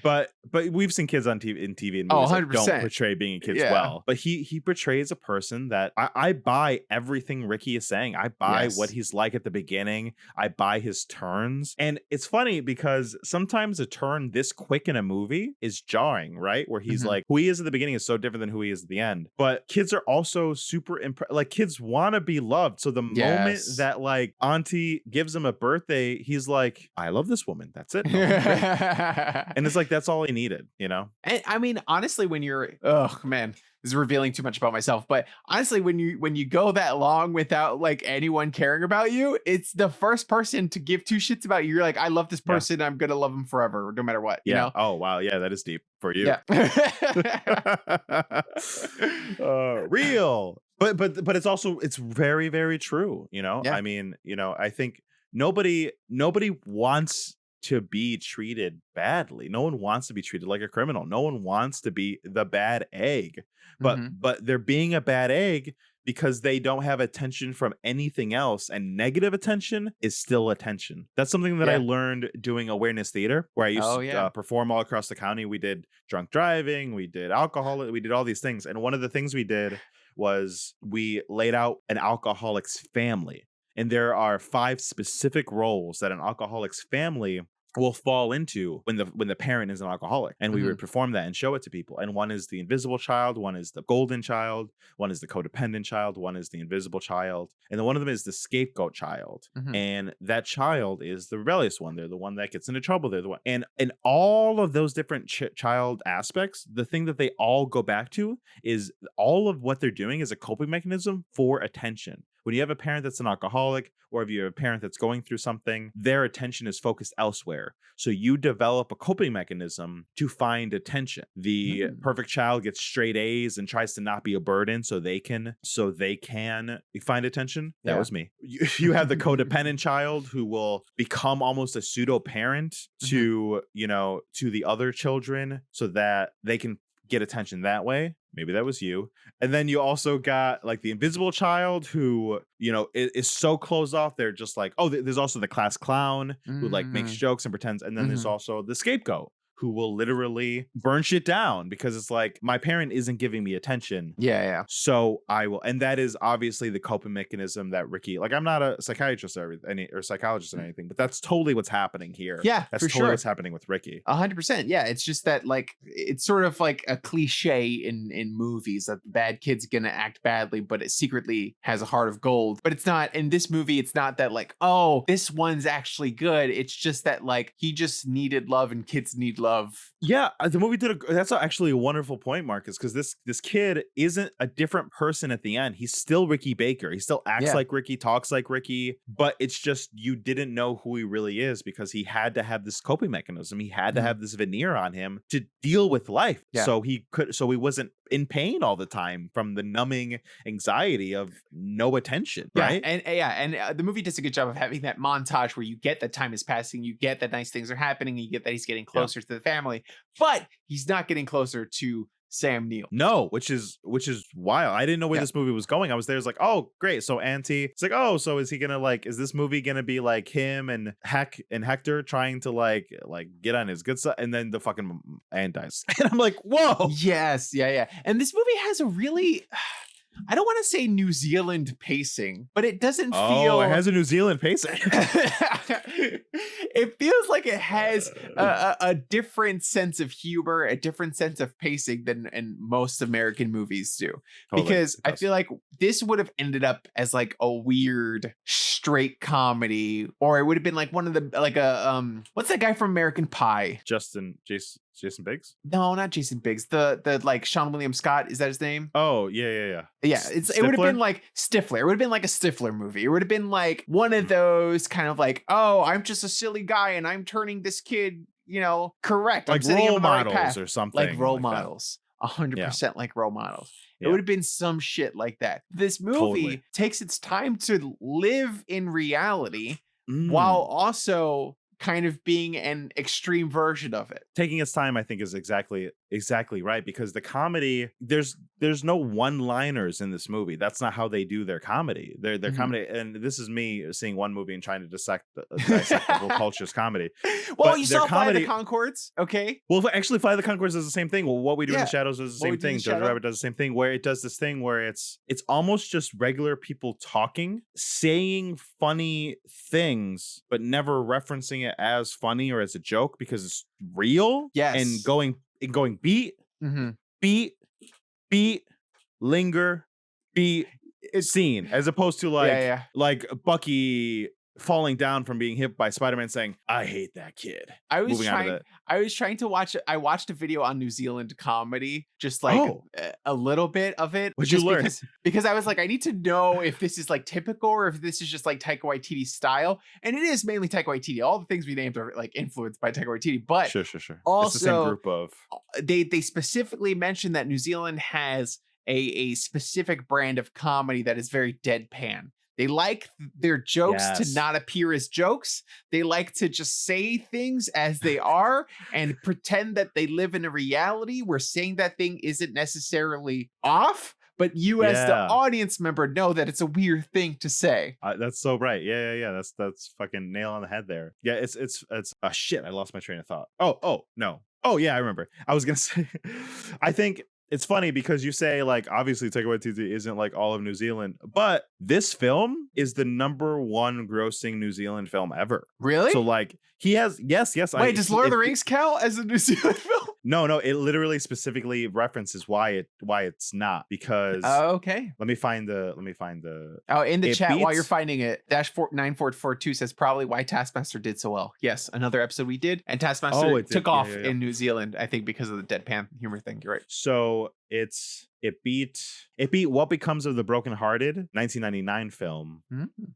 but we've seen kids on TV and movies that don't portray being a kid well. But he portrays a person that I buy everything Ricky is saying. I buy what he's like at the beginning. I buy his turns. And it's funny because sometimes a turn this quick in a movie is jarring, right? Where he's like, who he is at the beginning is so different than who he is at the end. But kids are also super like kids want to be loved. So the moment that like Auntie gives him a birthday, he's like, I love this woman. That's it. And it's like, that's all he needed, you know? And I mean, honestly, when you're, oh man, this is revealing too much about myself. But honestly, when you go that long without like anyone caring about you, it's the first person to give two shits about you. You're like, I love this person. I'm going to love him forever, no matter what, you know? Oh, wow. Yeah, that is deep for you. Real. But it's also, it's very, very true. You know, I mean, you know, I think nobody wants to be treated badly. No one wants to be treated like a criminal. No one wants to be the bad egg, but they're being a bad egg because they don't have attention from anything else, and negative attention is still attention. That's something that I learned doing awareness theater, where I used to perform all across the county. We did drunk driving, we did alcohol, we did all these things. And one of the things we did was we laid out an alcoholic's family. And there are 5 specific roles that an alcoholic's family will fall into when the parent is an alcoholic, and we would perform that and show it to people. And one is the invisible child, one is the golden child, one is the codependent child, one is the invisible child, and then one of them is the scapegoat child. And that child is the rebellious one. They're the one that gets into trouble. They're the one, and all of those different child aspects, the thing that they all go back to is all of what they're doing is a coping mechanism for attention. When you have a parent that's an alcoholic, or if you have a parent that's going through something, their attention is focused elsewhere. So you develop a coping mechanism to find attention. The perfect child gets straight A's and tries to not be a burden so they can find attention. That was me. You have the codependent child who will become almost a pseudo parent to, you know, to the other children so that they can get attention that way. Maybe that was you. And then you also got like the invisible child who, you know, is so closed off. They're just like, oh, there's also the class clown who like makes jokes and pretends. And then there's also the scapegoat who will literally burn shit down because it's like, my parent isn't giving me attention. So I will. And that is obviously the coping mechanism that Ricky, like, I'm not a psychiatrist or psychologist or anything, but that's totally what's happening here. That's totally what's happening with Ricky. 100%. Yeah. It's just that, like, it's sort of like a cliche in movies that the bad kid's going to act badly, but it secretly has a heart of gold. But it's not in this movie. It's not that like, oh, this one's actually good. It's just that like he just needed love and kids need love. of. Yeah, the movie that's actually a wonderful point, Marcus, because this kid isn't a different person at the end. He's still Ricky Baker. He still acts like Ricky, talks like Ricky, but it's just you didn't know who he really is because he had to have this coping mechanism. He had to have this veneer on him to deal with life. Yeah. So he wasn't in pain all the time from the numbing anxiety of no attention, right? And the movie does a good job of having that montage where you get that time is passing, you get that nice things are happening, you get that he's getting closer to the family, but he's not getting closer to Sam Neill. No, which is wild. I didn't know where this movie was going. I was there, it's like, oh, great. So Auntie, it's like, oh, so is he gonna is this movie gonna be like him and Hector trying to like get on his good side, and then the fucking Anne dies, and I'm like, whoa. Yes, yeah. And this movie has a really, I don't want to say New Zealand pacing, but it doesn't feel. Oh, it has a New Zealand pacing. It feels like it has a different sense of humor, a different sense of pacing than in most American movies do. Totally. Because I feel like this would have ended up as like a weird straight comedy, or it would have been like one of the what's that guy from American Pie? Jason Biggs? No, not Jason Biggs. The like Sean William Scott, is that his name? Oh, yeah. Yeah, it would have been like Stifler. It would have been like a Stifler movie. It would have been like one of those kind of like, oh, I'm just a silly guy and I'm turning this kid, correct. Like role models or something. Like role models. 100% like role models. It would have been some shit like that. This movie takes its time to live in reality while also kind of being an extreme version of it. Taking its time, I think, is exactly right, because the comedy, there's no one-liners in this movie. That's not how they do their comedy. Their comedy, and this is me seeing one movie and trying to dissect the whole culture's comedy. Well, but you saw Fly the Conchords, okay? Well, actually, Fly the Conchords does the same thing. Well, What We Do in the Shadows does the same thing. Jojo Rabbit does the same thing, where it does this thing where it's almost just regular people talking, saying funny things, but never referencing it as funny or as a joke because it's real. Yes. And going beat, beat, linger, beat, scene, as opposed to like Bucky falling down from being hit by Spider-Man saying, I hate that kid. I was trying to watch it. I watched a video on New Zealand comedy, just like a little bit of it. What'd you learn? Because I was like, I need to know if this is like typical or if this is just like Taika Waititi's style. And it is mainly Taika Waititi. All the things we named are like influenced by Taika Waititi. But sure. Also, it's the same group of. They specifically mentioned that New Zealand has a specific brand of comedy that is very deadpan. They like their jokes to not appear as jokes. They like to just say things as they are and pretend that they live in a reality where saying that thing isn't necessarily off, but you as the audience member know that it's a weird thing to say. That's so right. Yeah. That's fucking nail on the head there. Yeah, it's shit. I lost my train of thought. Oh no. Oh yeah, I remember. I was gonna say, I think it's funny because you say like obviously Taika Waititi isn't like all of New Zealand, but this film is the #1 grossing New Zealand film ever. Really? So like he has yes. Wait, does Lord of the Rings count as a New Zealand film? No, it literally specifically references why it's not, because okay. Let me find the in the chat while you're finding it. -9442 says probably why Taskmaster did so well. Yes, another episode we did, and Taskmaster took off in New Zealand, I think because of the deadpan humor thing. You're right. So it beat What Becomes of the Brokenhearted 1999 film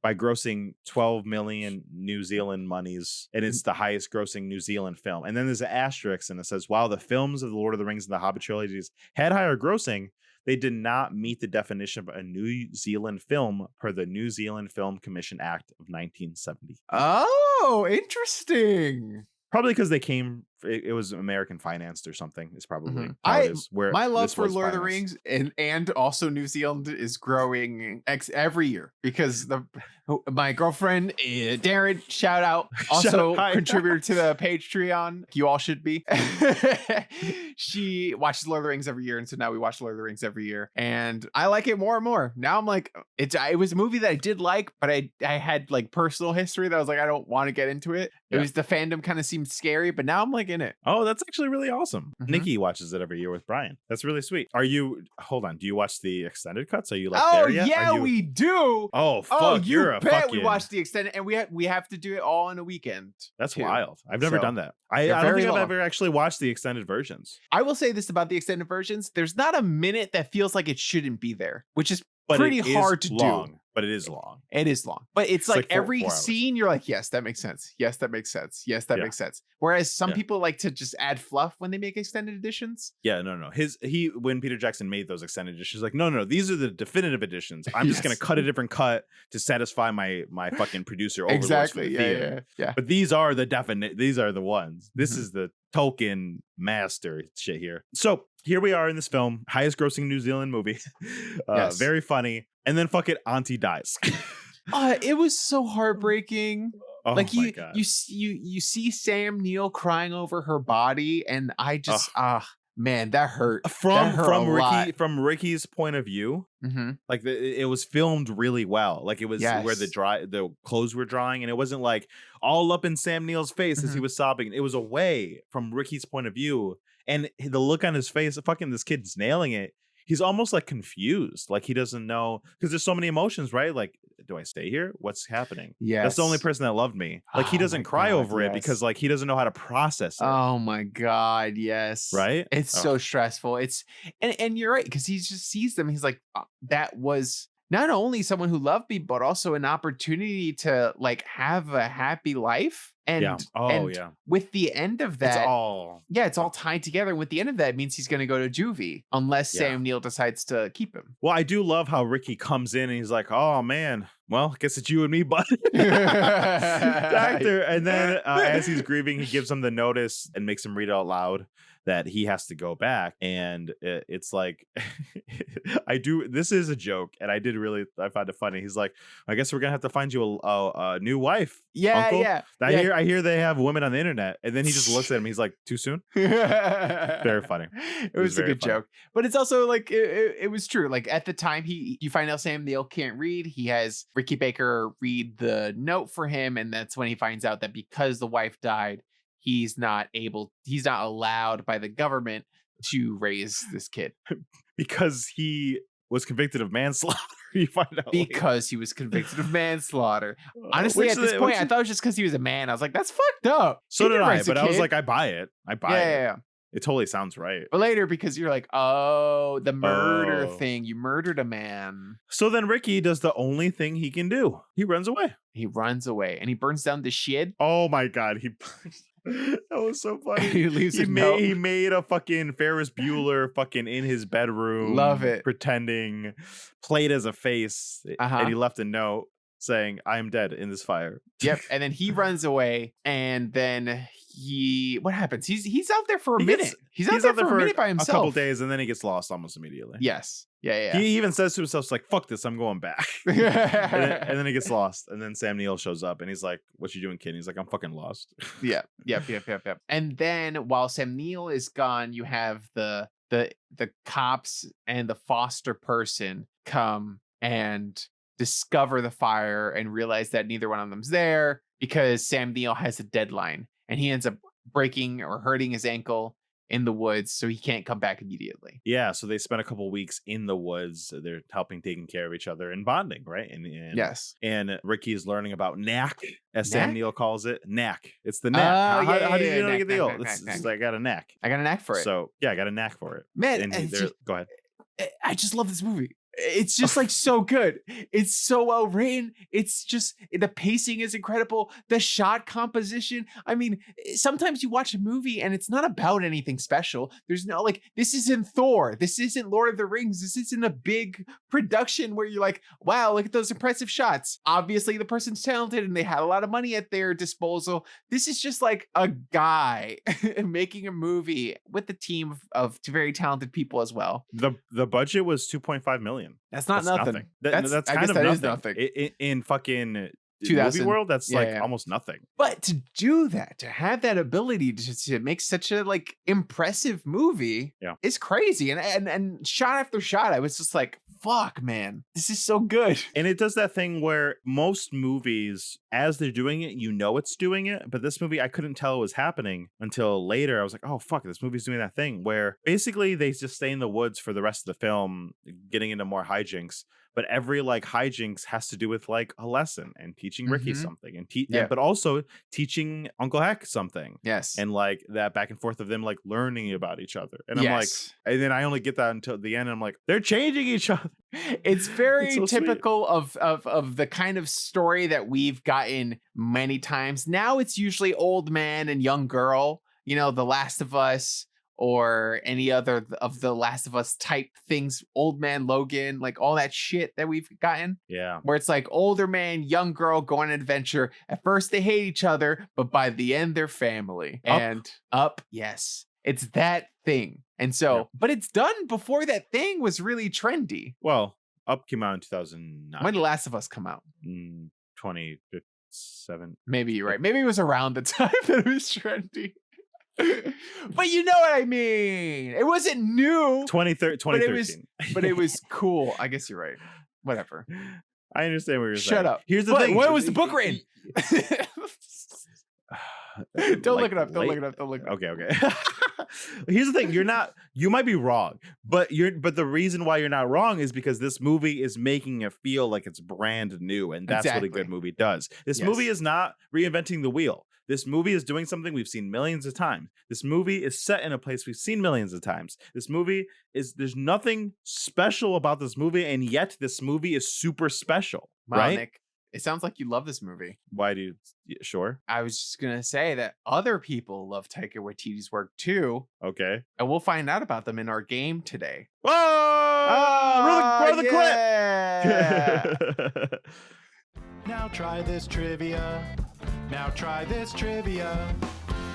by grossing 12 million New Zealand monies, and it's the highest grossing New Zealand film. And then there's an asterisk and it says while the films of the Lord of the Rings and the Hobbit trilogies had higher grossing, they did not meet the definition of a New Zealand film per the New Zealand Film Commission Act of 1970. Oh, interesting. Probably because it was American financed or something. Is probably my love for Lord of the Rings and also New Zealand is growing every year because my girlfriend Darren, shout out, also contributor to the Patreon. You all should be. She watches Lord of the Rings every year, and so now we watch Lord of the Rings every year, and I like it more and more. Now I'm like, it was a movie that I did like, but I had like personal history that I was like, I don't want to get into it. It was the fandom kind of seemed scary, but now I'm like, like in it. Oh, that's actually really awesome. Mhm. Nikki watches it every year with Brian. That's really sweet. Hold on. Do you watch the extended cuts? Are you like Oh there yet? yeah, Are you... we do. Oh fuck, Oh, you're a bet fucking... we watched the extended, and we have to do it all in a weekend. That's too. wild. I've never So, done that. I they're don't very think I've long. ever actually watched the extended versions. I will say this about the extended versions: there's not a minute that feels like it shouldn't be there, which is But pretty it is hard to long, do. But it is long. It is long, but it's like like every 4 hours. scene you're like, yes, that makes sense. Yes, that makes sense. Yes, that Yeah. makes sense. Whereas some Yeah. people like to just add fluff when they make extended editions. Yeah, no. When Peter Jackson made those extended editions, like, no, these are the definitive editions. I'm just gonna Yes. cut a different cut to satisfy my fucking producer overlords for Exactly. the Yeah, theater. yeah. But these are the definite. These are the ones. This Mhm. is the Tolkien master shit here. So here we are in this film, highest grossing New Zealand movie. Yes. Very funny. And then fucking Auntie dies. It was so heartbreaking. Oh Like my God. you see Sam Neill crying over her body, and I just man, that hurt. That hurt a lot. From Ricky's point of view, Mhm. like it was filmed really well. Like it was where Yes. the clothes were drying, and it wasn't like all up in Sam Neill's face as he Mhm. was sobbing. It was away from Ricky's point of view, and the look on his face, fucking this kid's nailing it. He's almost like confused, like he doesn't know, because there's so many emotions, right? Like, do I stay here? What's happening? Yes. That's the only person that loved me. Like he Oh doesn't my cry God, over it yes. because like he doesn't know how to process it. Oh my God, yes. Right? It's Oh. so stressful. It's and you're right, because he just sees them. He's like, that was not only someone who loved me, but also an opportunity to like have a happy life. And Yeah. Oh, and yeah. with the end of that, It's all tied together. And with the end of that, it means he's going to go to juvie unless Yeah. Sam Neill decides to keep him. Well, I do love how Ricky comes in and he's like, "Oh man, well, guess it's you and me, bud." Doctor, and then as he's grieving, he gives him the notice and makes him read it out loud that he has to go back. And it's like, this is a joke, and I find it funny. He's like, "I guess we're gonna have to find you a new wife." Yeah, Uncle. yeah. I hear they have women on the internet, and then he just looks at him. He's like, "Too soon." Very funny. It was a very good funny. joke, but it's also like it was true. Like at the time, you find out Sam Neill can't read. He has Ricky Baker read the note for him, and that's when he finds out that because the wife died, he's not allowed by the government to raise this kid Because he was convicted of manslaughter. You find out later. because he was convicted of manslaughter. Honestly, Which at this the- point, which I is- thbut it was just because he was a man. I was like, that's fucked up. So He did didn't I, raise a but I was kid. like, I buy it. yeah. It totally sounds right. But later, because you're like, oh, the murder Oh. thing. You murdered a man. So then Ricky does the only thing he can do. He runs away. He runs away and he burns down the shed. Oh my God. That was so funny. He leaves He a note. made a fucking Ferris Bueller fucking in his bedroom. Love it. Pretending, played as a face. Uh-huh. And he left a note saying, "I am dead in this fire." Yep. And then he runs away, and then what happens? He's out there for a He minute. gets- He's out there for a minute by a himself. couple days, and then he gets lost almost immediately. Yes. Yeah. He even says to himself, "It's like, fuck this, I'm going back." and then he gets lost, and then Sam Neill shows up, and he's like, "What you doing, kid?" And he's like, "I'm fucking lost." Yep. And then while Sam Neill is gone, you have the cops and the foster person come and discover the fire and realize that neither one of them's there because Sam Neill has a deadline, and he ends up breaking or hurting his ankle in the woods, so he can't come back immediately. Yeah, so they spent a couple weeks in the woods. They're helping, taking care of each other and bonding, right? And Yes. And Ricky is learning about knack, as Knack? Sam Neill calls it. Knack. It's the knack. Oh, How did yeah, you know knack, to get the knack, old? knack, It's knack. like, I got a knack. I got a knack for it. So yeah, I got a knack for it. Man, And it's just- go ahead. I just love this movie. It's just like so good. It's so well written. It's just the pacing is incredible. The shot composition. I mean, sometimes you watch a movie and it's not about anything special. There's no like, this isn't Thor. This isn't Lord of the Rings. This isn't a big production where you're like, wow, look at those impressive shots. Obviously, the person's talented and they had a lot of money at their disposal. This is just like a guy making a movie with a team of very talented people as well. The budget was $2.5 million. That's not nothing. That's I kind guess of that nothing. is nothing. In fucking movie 2000. world, that's Yeah, like yeah. almost nothing. But to do that, to have that ability to make such a like impressive movie Yeah. is crazy. And shot after shot, I was just like, fuck, man, this is so good. And it does that thing where most movies, as they're doing it, you know it's doing it. But this movie, I couldn't tell it was happening until later. I was like, oh, fuck, this movie's doing that thing where basically they just stay in the woods for the rest of the film, getting into more hijinks. But every like hijinks has to do with like a lesson and teaching Ricky something and but also teaching Uncle Heck something. Yes. And like that back and forth of them like learning about each other. And I'm like, and then I only get that until the end. And I'm like, they're changing each other. It's very so typical of the kind of story that we've gotten many times. Now it's usually old man and young girl, you know, The Last of Us or any other of the Last of Us type things, Old Man Logan, like all that shit that we've gotten. Yeah. Where it's like older man, young girl go on an adventure. At first they hate each other, but by the end they're family. And Up, yes. It's that thing. And so, but it's done before that thing was really trendy. Well, Up came out in 2009. When did Last of Us come out? 2007. Maybe you're right. Maybe it was around the time that it was trendy. But you know what I mean. It wasn't new. 2013. But it was cool. I guess you're right. Whatever. I understand what you're saying. Shut up. Here's the thing. When was the book written? Don't look it up. Don't look it up. Okay. Here's the thing. You might be wrong, but the reason why you're not wrong is because this movie is making it feel like it's brand new. And that's what a good movie does. This movie is not reinventing the wheel. This movie is doing something we've seen millions of times. This movie is set in a place we've seen millions of times. This movie there's nothing special about this movie, and yet this movie is super special, right? Nick, it sounds like you love this movie. Why do you? Sure. I was just going to say that other people love Taika Waititi's work too. Okay. And we'll find out about them in our game today. Roll the clip. Now try this trivia. Now try this trivia.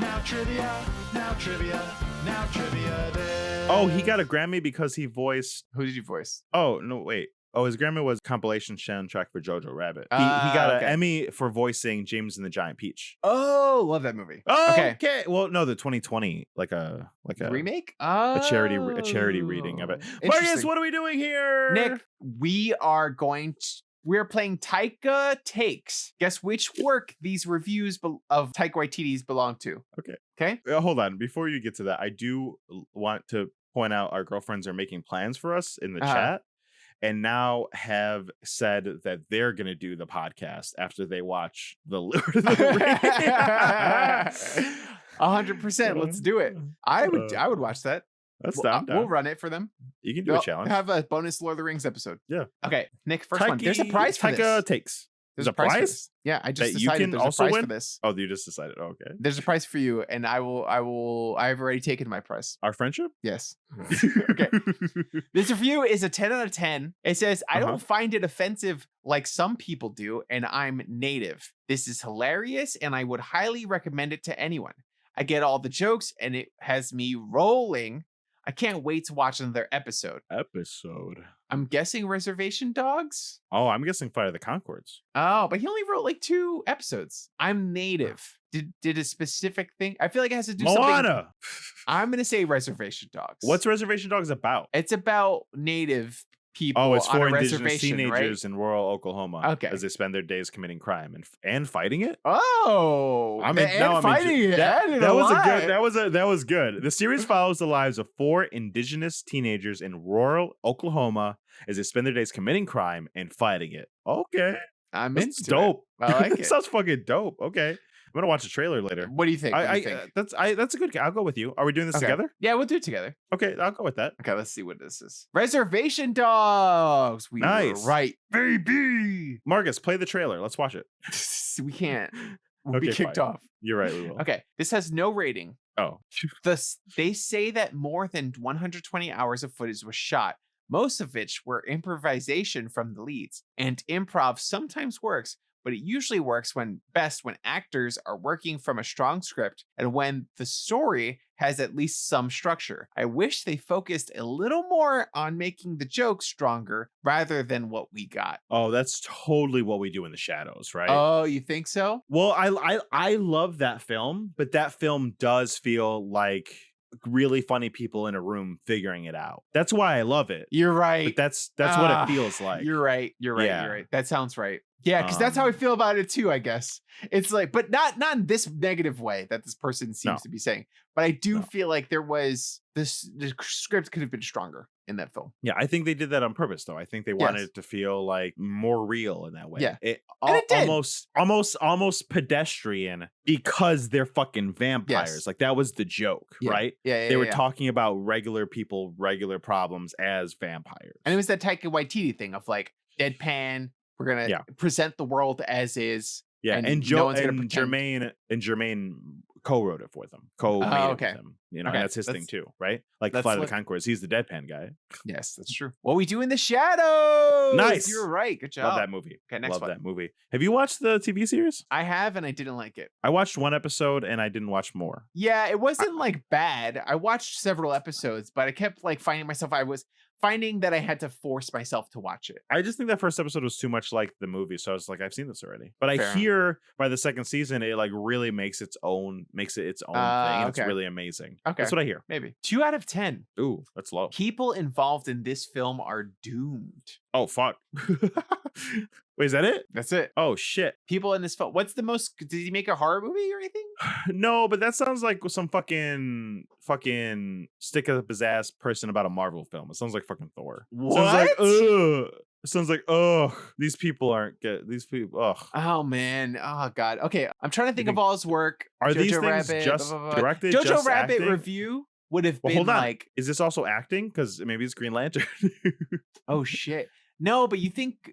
Now trivia. Now trivia. Now trivia this. Oh, he got a Grammy because he voiced. Who did you voice? Oh, no, wait. Oh, his Grammy was compilation soundtrack for Jojo Rabbit. He got an Emmy for voicing James and the Giant Peach. Oh, love that movie. Oh, okay. Well, no, the 2020, like a remake? A charity reading of it. Marcus, what are we doing here? Nick, we're playing Taika Takes. Guess which work these reviews of Taika Waititi's belong to. Okay. Hold on. Before you get to that, I do want to point out our girlfriends are making plans for us in the chat. And now have said that they're going to do the podcast after they watch the Lord of the Rings. 100%. Let's do it. I would watch that. That's down. We'll run it for them. You can do a challenge. Have a bonus Lord of the Rings episode. Yeah. Okay, Nick, first one. There's a prize for Taika this. Takes. There's a prize? Yeah, I just decided there's a prize for this. Oh, you just decided. Oh, okay. There's a prize for you, and I've already taken my prize. Our friendship? Yes. Okay. This review is a 10 out of 10. It says, I don't find it offensive like some people do, and I'm native. This is hilarious, and I would highly recommend it to anyone. I get all the jokes, and it has me rolling. I can't wait to watch another episode. I'm guessing Reservation Dogs? Oh, I'm guessing Flight of the Conchords. Oh, but he only wrote like 2 episodes. I'm native. Did a specific thing? I feel like it has to do something. Moana. I'm going to say Reservation Dogs. What's Reservation Dogs about? It's about native people. Oh, it's for on a indigenous teenagers right? in rural Oklahoma. Okay. As they spend their days committing crime and fighting it. Oh, fighting it. That was good. The series follows the lives of 4 indigenous teenagers in rural Oklahoma as they spend their days committing crime and fighting it. Okay. That's dope. I like it. Sounds fucking dope. Okay. I'm gonna watch the trailer later. What do you think? That's a good. I'll go with you. Are we doing this together? Yeah, we'll do it together. Okay, I'll go with that. Okay, let's see what this is. Reservation Dogs. We were right, baby. Marcus, play the trailer. Let's watch it. We can't. We'll be kicked off. You're right. We will. Okay, this has no rating. Oh. They say that more than 120 hours of footage was shot, most of which were improvisation from the leads. And improv sometimes works, but it usually works when actors are working from a strong script and when the story has at least some structure. I wish they focused a little more on making the jokes stronger rather than what we got. Oh, that's totally what we do in the shadows, right? Oh, you think so? Well, I love that film, but that film does feel like really funny people in a room figuring it out. That's why I love it. You're right. But that's what it feels like. You're right. Yeah. You're right. That sounds right. Yeah, because that's how I feel about it too, I guess. It's like, but not in this negative way that this person seems to be saying. But I do feel like the script could have been stronger in that film. Yeah, I think they did that on purpose, though. I think they wanted it to feel like more real in that way. Yeah, it did. almost pedestrian because they're fucking vampires. Yes. Like that was the joke, right? Yeah, they were talking about regular people, regular problems as vampires, and it was that Taika Waititi thing of like deadpan. We're gonna present the world as is. Yeah, and Jermaine co-wrote it with him. Co-made it with him. You know, and that's his thing too, right? Like Flight of the Conchords, he's the deadpan guy. Yes, that's true. What we do in the shadows. Nice. You're right. Good job. Love that movie. Okay, next one. That movie. Have you watched the TV series? I have, and I didn't like it. I watched one episode and I didn't watch more. Yeah, it wasn't like bad. I watched several episodes, but I kept like finding that I had to force myself to watch it. I just think that first episode was too much like the movie, so I was like, I've seen this already. But I hear by the second season, it like really makes it its own thing. And it's really amazing. Okay, that's what I hear. Maybe 2 out of 10. Ooh, that's low. People involved in this film are doomed. Oh fuck. Wait, is that it? That's it. Oh shit. People in this film. What's the most? Did he make a horror movie or anything? No, but that sounds like some fucking stick up his ass person about a Marvel film. It sounds like fucking Thor. What? Sounds like ugh. It sounds like these people aren't good. These people Oh man. Oh god. Okay, I'm trying to think of all his work. Are Jojo these things Rabbit, just blah, blah, blah. directed? Jojo just Rabbit acting? review would have been Hold on. like. Is this also acting? Because maybe it's Green Lantern. Oh shit. No, but you think,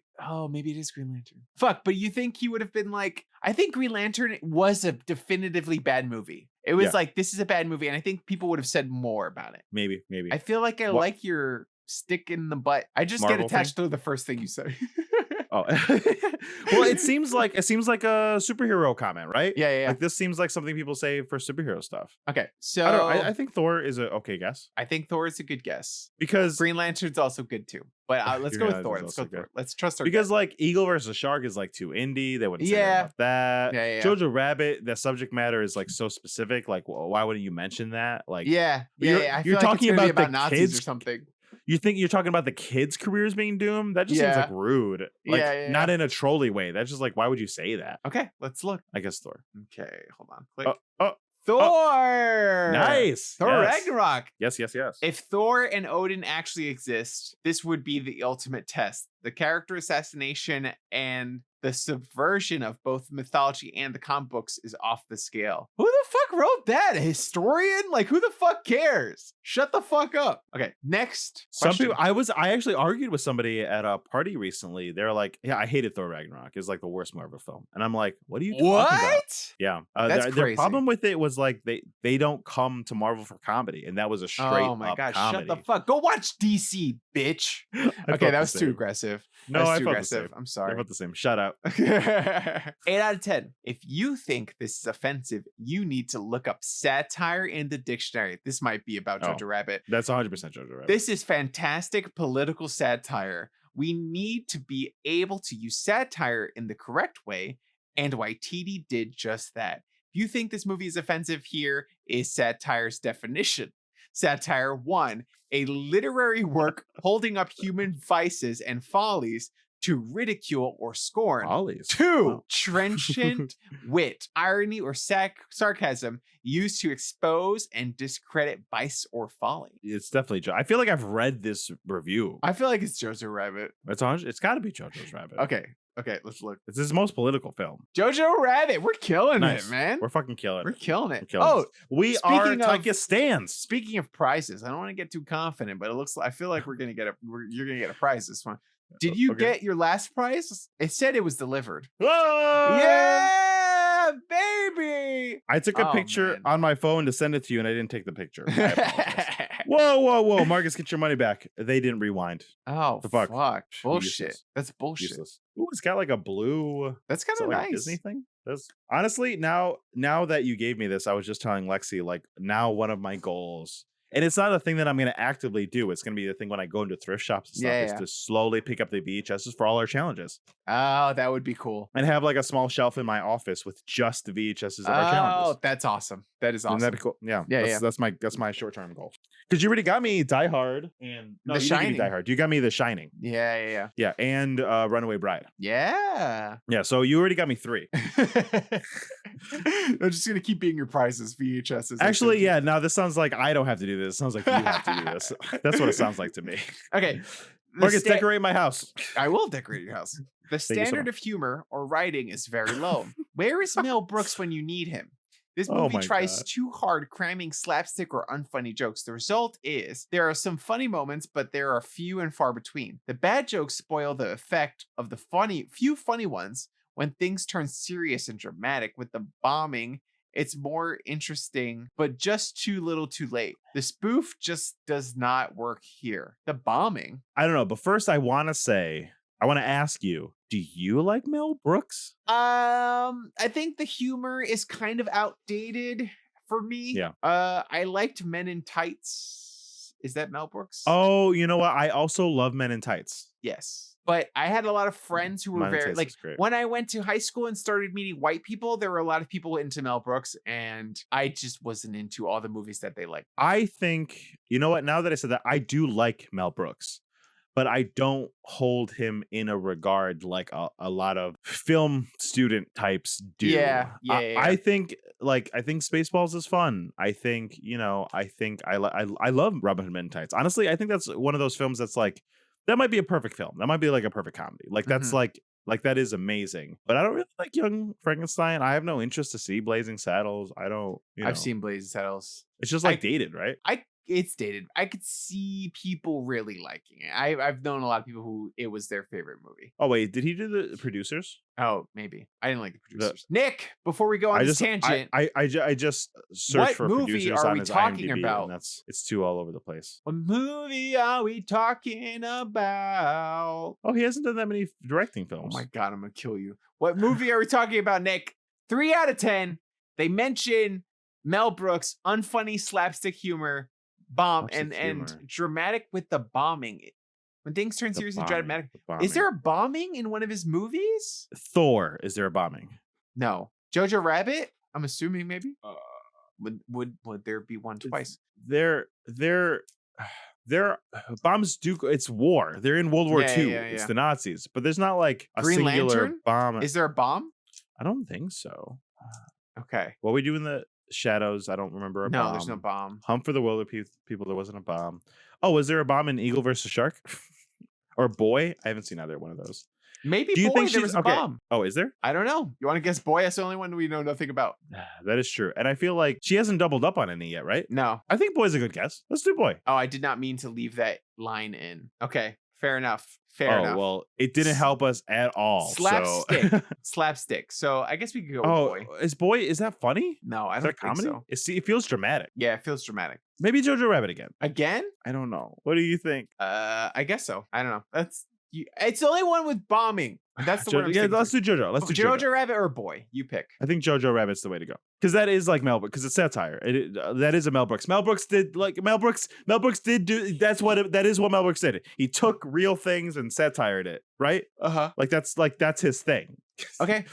maybe it is Green Lantern. Fuck, but you think he would have been like, I think Green Lantern was a definitively bad movie. It was like, this is a bad movie, and I think people would have said more about it. Maybe. I feel like I like your stick in the butt. I just get attached to the first thing you say. Oh, well, it seems like a superhero comment, right? Yeah. Like this seems like something people say for superhero stuff. Okay, so I think Thor is a okay guess. I think Thor is a good guess because Green Lantern's also good too. But let's go with Thor. Let's trust our because like Eagle versus Shark is like too indie. They wouldn't say that about that. Yeah. Jojo Rabbit, the subject matter is like so specific. Like, why wouldn't you mention that? Like, yeah. I feel you're like talking it's about Nazis kids or something. You think you're talking about the kids' careers being doomed? That just seems like rude. Like not in a trolley way. That's just like, why would you say that? Okay, let's look. I guess Thor. Okay, hold on. Click. Thor! Nice! Thor Ragnarok. Yes. If Thor and Odin actually exist, this would be the ultimate test. The character assassination and the subversion of both mythology and the comic books is off the scale. Who the fuck wrote that? A historian? Like, who the fuck cares? Shut the fuck up. Okay, next question. Some people, I actually argued with somebody at a party recently. They're like, yeah, I hated Thor Ragnarok. It's like the worst Marvel film. And I'm like, what are you talking about? Yeah. That's crazy. Their problem with it was like, they don't come to Marvel for comedy. And that was a straight oh my god, comedy. Shut the fuck. Go watch DC, bitch. Okay, that was too aggressive. No, I too felt the same. I'm sorry. I felt the same. Shut up. 8 out of 10. If you think this is offensive, you need to look up satire in the dictionary. This might be about Jojo Rabbit. That's 100% Jojo Rabbit. This is fantastic political satire. We need to be able to use satire in the correct way, and Waititi did just that. If you think this movie is offensive, here is satire's definition. Satire 1, a literary work holding up human vices and follies to ridicule or scorn. Follies. 2, trenchant wit, irony, or sarcasm used to expose and discredit vice or folly. It's definitely I feel like I've read this review. I feel like it's Jojo Rabbit. It's got to be Jojo's Rabbit. Okay, let's look. It's his most political film. Jojo Rabbit. We're killing it, man. We're fucking killing it. We're killing it. We are Taika stands. Speaking of prizes, I don't want to get too confident, but I feel like you're gonna get a prize this one. Did you get your last prize? It said it was delivered. Whoa! Yeah, baby. I took a picture on my phone to send it to you, and I didn't take the picture. I apologize. Whoa. Marcus, get your money back. They didn't rewind. Oh, The fuck? Bullshit. Useless. That's bullshit. Useless. Ooh, it's got like a blue. That's kind Is that of like nice. a Disney thing? That's honestly now that you gave me this, I was just telling Lexi, like, now one of my goals, and it's not a thing that I'm going to actively do. It's going to be the thing when I go into thrift shops and stuff, is to slowly pick up the VHSs for all our challenges. Oh, that would be cool. And have like a small shelf in my office with just the VHSs of our challenges. Oh, that's awesome. That is awesome. Wouldn't that be cool? Yeah. That's my short-term goal. Because you already got me Die Hard and The Shining. Die Hard. You got me The Shining. Yeah. Yeah, and Runaway Bride. Yeah. Yeah, so you already got me 3. I'm just gonna keep being your prizes, VHSs. Actually, yeah. Now this sounds like I don't have to do this. It sounds like you have to do this. That's what it sounds like to me. Okay. Marcus, decorate my house. I will decorate your house. The you so standard much. of humor or writing is very low. Where is Mel Brooks when you need him? This Oh movie my tries God. too hard cramming slapstick or unfunny jokes. The result is there are some funny moments, but there are few and far between. The bad jokes spoil the effect of the few funny ones when things turn serious and dramatic. With the bombing, it's more interesting, but just too little too late. The spoof just does not work here. The bombing. I don't know, but first I want to ask you, do you like Mel Brooks? I think the humor is kind of outdated for me. Yeah. I liked Men in Tights. Is that Mel Brooks? Oh, you know what? I also love Men in Tights. Yes. But I had a lot of friends who were Men in very Tights like is great. when I went to high school and started meeting white people, there were a lot of people into Mel Brooks, and I just wasn't into all the movies that they liked. I think, you know what? Now that I said that, I do like Mel Brooks, but I don't hold him in a regard like a lot of film student types do. Yeah. I think Spaceballs is fun. I think, I love Robin Hood Men in Tights. Honestly, I think that's one of those films that's like, that might be a perfect film. That might be like a perfect comedy. Like that's like that is amazing. But I don't really like Young Frankenstein. I have no interest to see Blazing Saddles. I don't, I've seen Blazing Saddles. It's just like dated, right? It's dated. I could see people really liking it. I've known a lot of people who it was their favorite movie. Oh wait, did he do the producers? Oh, maybe. I didn't like the producers. Nick, before we go on this tangent, I just searched what for movie producers are on we his talking IMDb, about? and it's too all over the place. what movie are we talking about? Oh, he hasn't done that many directing Oh films. my God, I'm going to kill you. What movie are we talking about, Nick? 3 out of 10. They mention Mel Brooks, unfunny slapstick humor, Slapstick and humor. dramatic with the bombing. When things turn The serious and bombing, dramatic. the bombing. Is there a bombing in one of his movies? Thor? Is there a bombing? No. Jojo Rabbit? I'm assuming maybe. Would there be one twice? They're bombs do. It's war. They're in World War II. It's the Nazis, but there's not like a Green singular Lantern? bomb. Is there a bomb? I don't think so. Okay. What we do in the shadows? I don't remember a bomb. No, there's no bomb. Hunt for the Wilderpeople. There wasn't a bomb. Oh, was there a bomb in Eagle versus Shark? Or Boy? I haven't seen either one of those. Maybe Do you Boy, think there she's was a okay? bomb. Oh, is there? I don't know. You want to guess Boy? That's the only one we know nothing about. That is true. And I feel like she hasn't doubled up on any yet, right? No. I think Boy's a good guess. Let's do Boy. Oh, I did not mean to leave that line in. Okay. Fair enough. Fair enough. Well, it didn't help us at all. Slapstick. So. Slapstick. So I guess we could go with Oh, Boy. Boy, is that funny? No, I Is don't that think comedy? so. It feels dramatic. Yeah, it feels dramatic. Maybe Jojo Rabbit again. Again? I don't know. What do you think? I guess so. I don't know. It's the only one with bombing. That's the one I'm Yeah, sticking let's to. do JoJo. Let's do JoJo. Jojo Rabbit or Boy. You pick. I think Jojo Rabbit's the way to go because that is like Mel Brooks because it's satire. That is a Mel Brooks. Mel Brooks did did do that is what Mel Brooks did. He took real things and satired it, right? Uh-huh. That's his thing. Okay.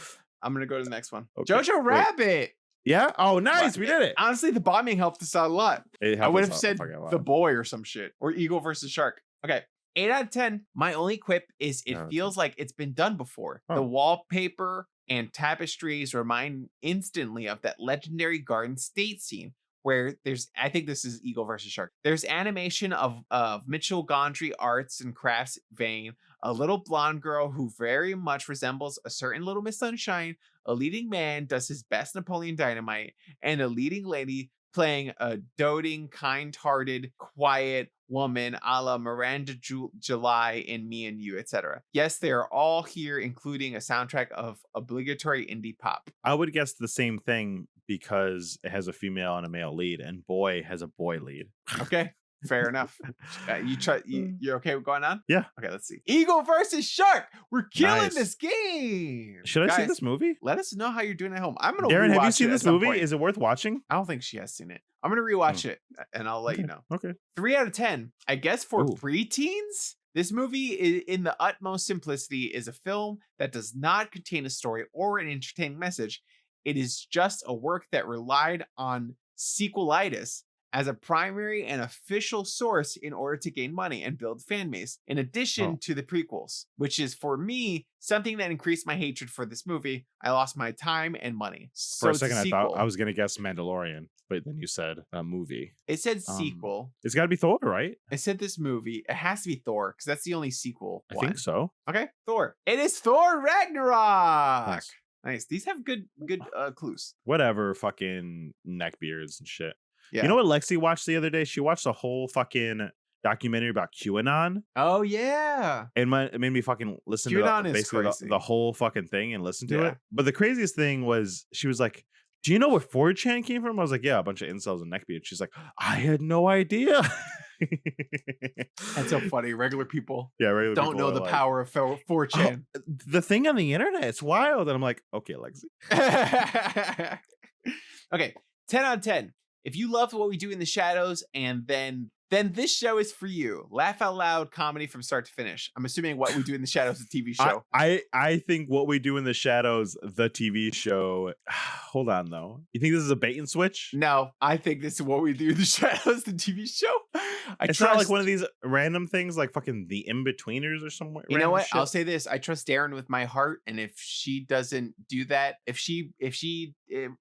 I'm gonna go to the next one. Okay, Jojo wait. Rabbit. Yeah. Oh, nice. We did it. Honestly, the bombing helped us out a lot. It I helped would us have out said a fucking lot. The Boy or some shit. Or Eagle versus Shark. Okay. 8 out of 10. My only quip is it Oh, feels like it's been done before. Oh. The wallpaper and tapestries remind instantly of that legendary Garden State scene where I think this is Eagle versus Shark. There's animation of Mitchell Gondry arts and crafts vein, a little blonde girl who very much resembles a certain Little Miss Sunshine, a leading man does his best Napoleon Dynamite, and a leading lady playing a doting, kind-hearted, quiet woman a la Miranda July in Me and You, etc. Yes, they are all here, including a soundtrack of obligatory indie pop. I would guess the same thing because it has a female and a male lead, and Boy has a boy lead. Okay. Fair enough. You're okay with going on? Yeah. Okay, let's see. Eagle versus Shark. We're killing Nice. this game. Should I see Guys, this movie? let us know how you're doing at home. I'm gonna Darren, have you rewatch seen it at this some movie? point. Is it worth watching? I don't think she has seen it. I'm gonna rewatch it and I'll let you know. Okay. 3 out of 10. I guess for Ooh. preteens, this movie, in the utmost simplicity, is a film that does not contain a story or an entertaining message. It is just a work that relied on sequelitis as a primary and official source in order to gain money and build fan base, in addition to the prequels, which is, for me, something that increased my hatred for this movie. I lost my time and money. So For a it's second, I sequel. thought I was going to guess Mandalorian, but then you said a movie. It said sequel. It's got to be Thor, right? I said this movie. It has to be Thor because that's the only sequel. I think so. Okay, Thor. It is Thor Ragnarok. Nice. Nice. These have good clues. Whatever, fucking neckbeards and shit. Yeah. You know what Lexi watched the other day? She watched a whole fucking documentary about QAnon. Oh yeah. And it made me fucking listen QAnon to is basically crazy. the whole fucking thing and listen to Yeah. it. But the craziest thing was she was like, "Do you know where 4chan came from?" I was like, "Yeah, a bunch of incels and neckbeards." She's like, "I had no idea." That's so funny. Regular people Yeah, regular don't people know are the like, power of 4chan. the thing on the internet, it's wild. And I'm like, okay, Lexi. Okay, 10 out of 10. If you loved What We Do in the Shadows, and then this show is for you. Laugh out loud comedy from start to finish. I'm assuming What We Do in the Shadows is a TV show. I think What We Do in the Shadows, the TV show. Hold on, though. You think this is a bait and switch? No, I think this is What We Do in the Shadows, the TV show. It's not like one of these random things like fucking The In-Betweeners or somewhere. You know what? I'll say this. I trust Darren with my heart. And if she doesn't do that, if she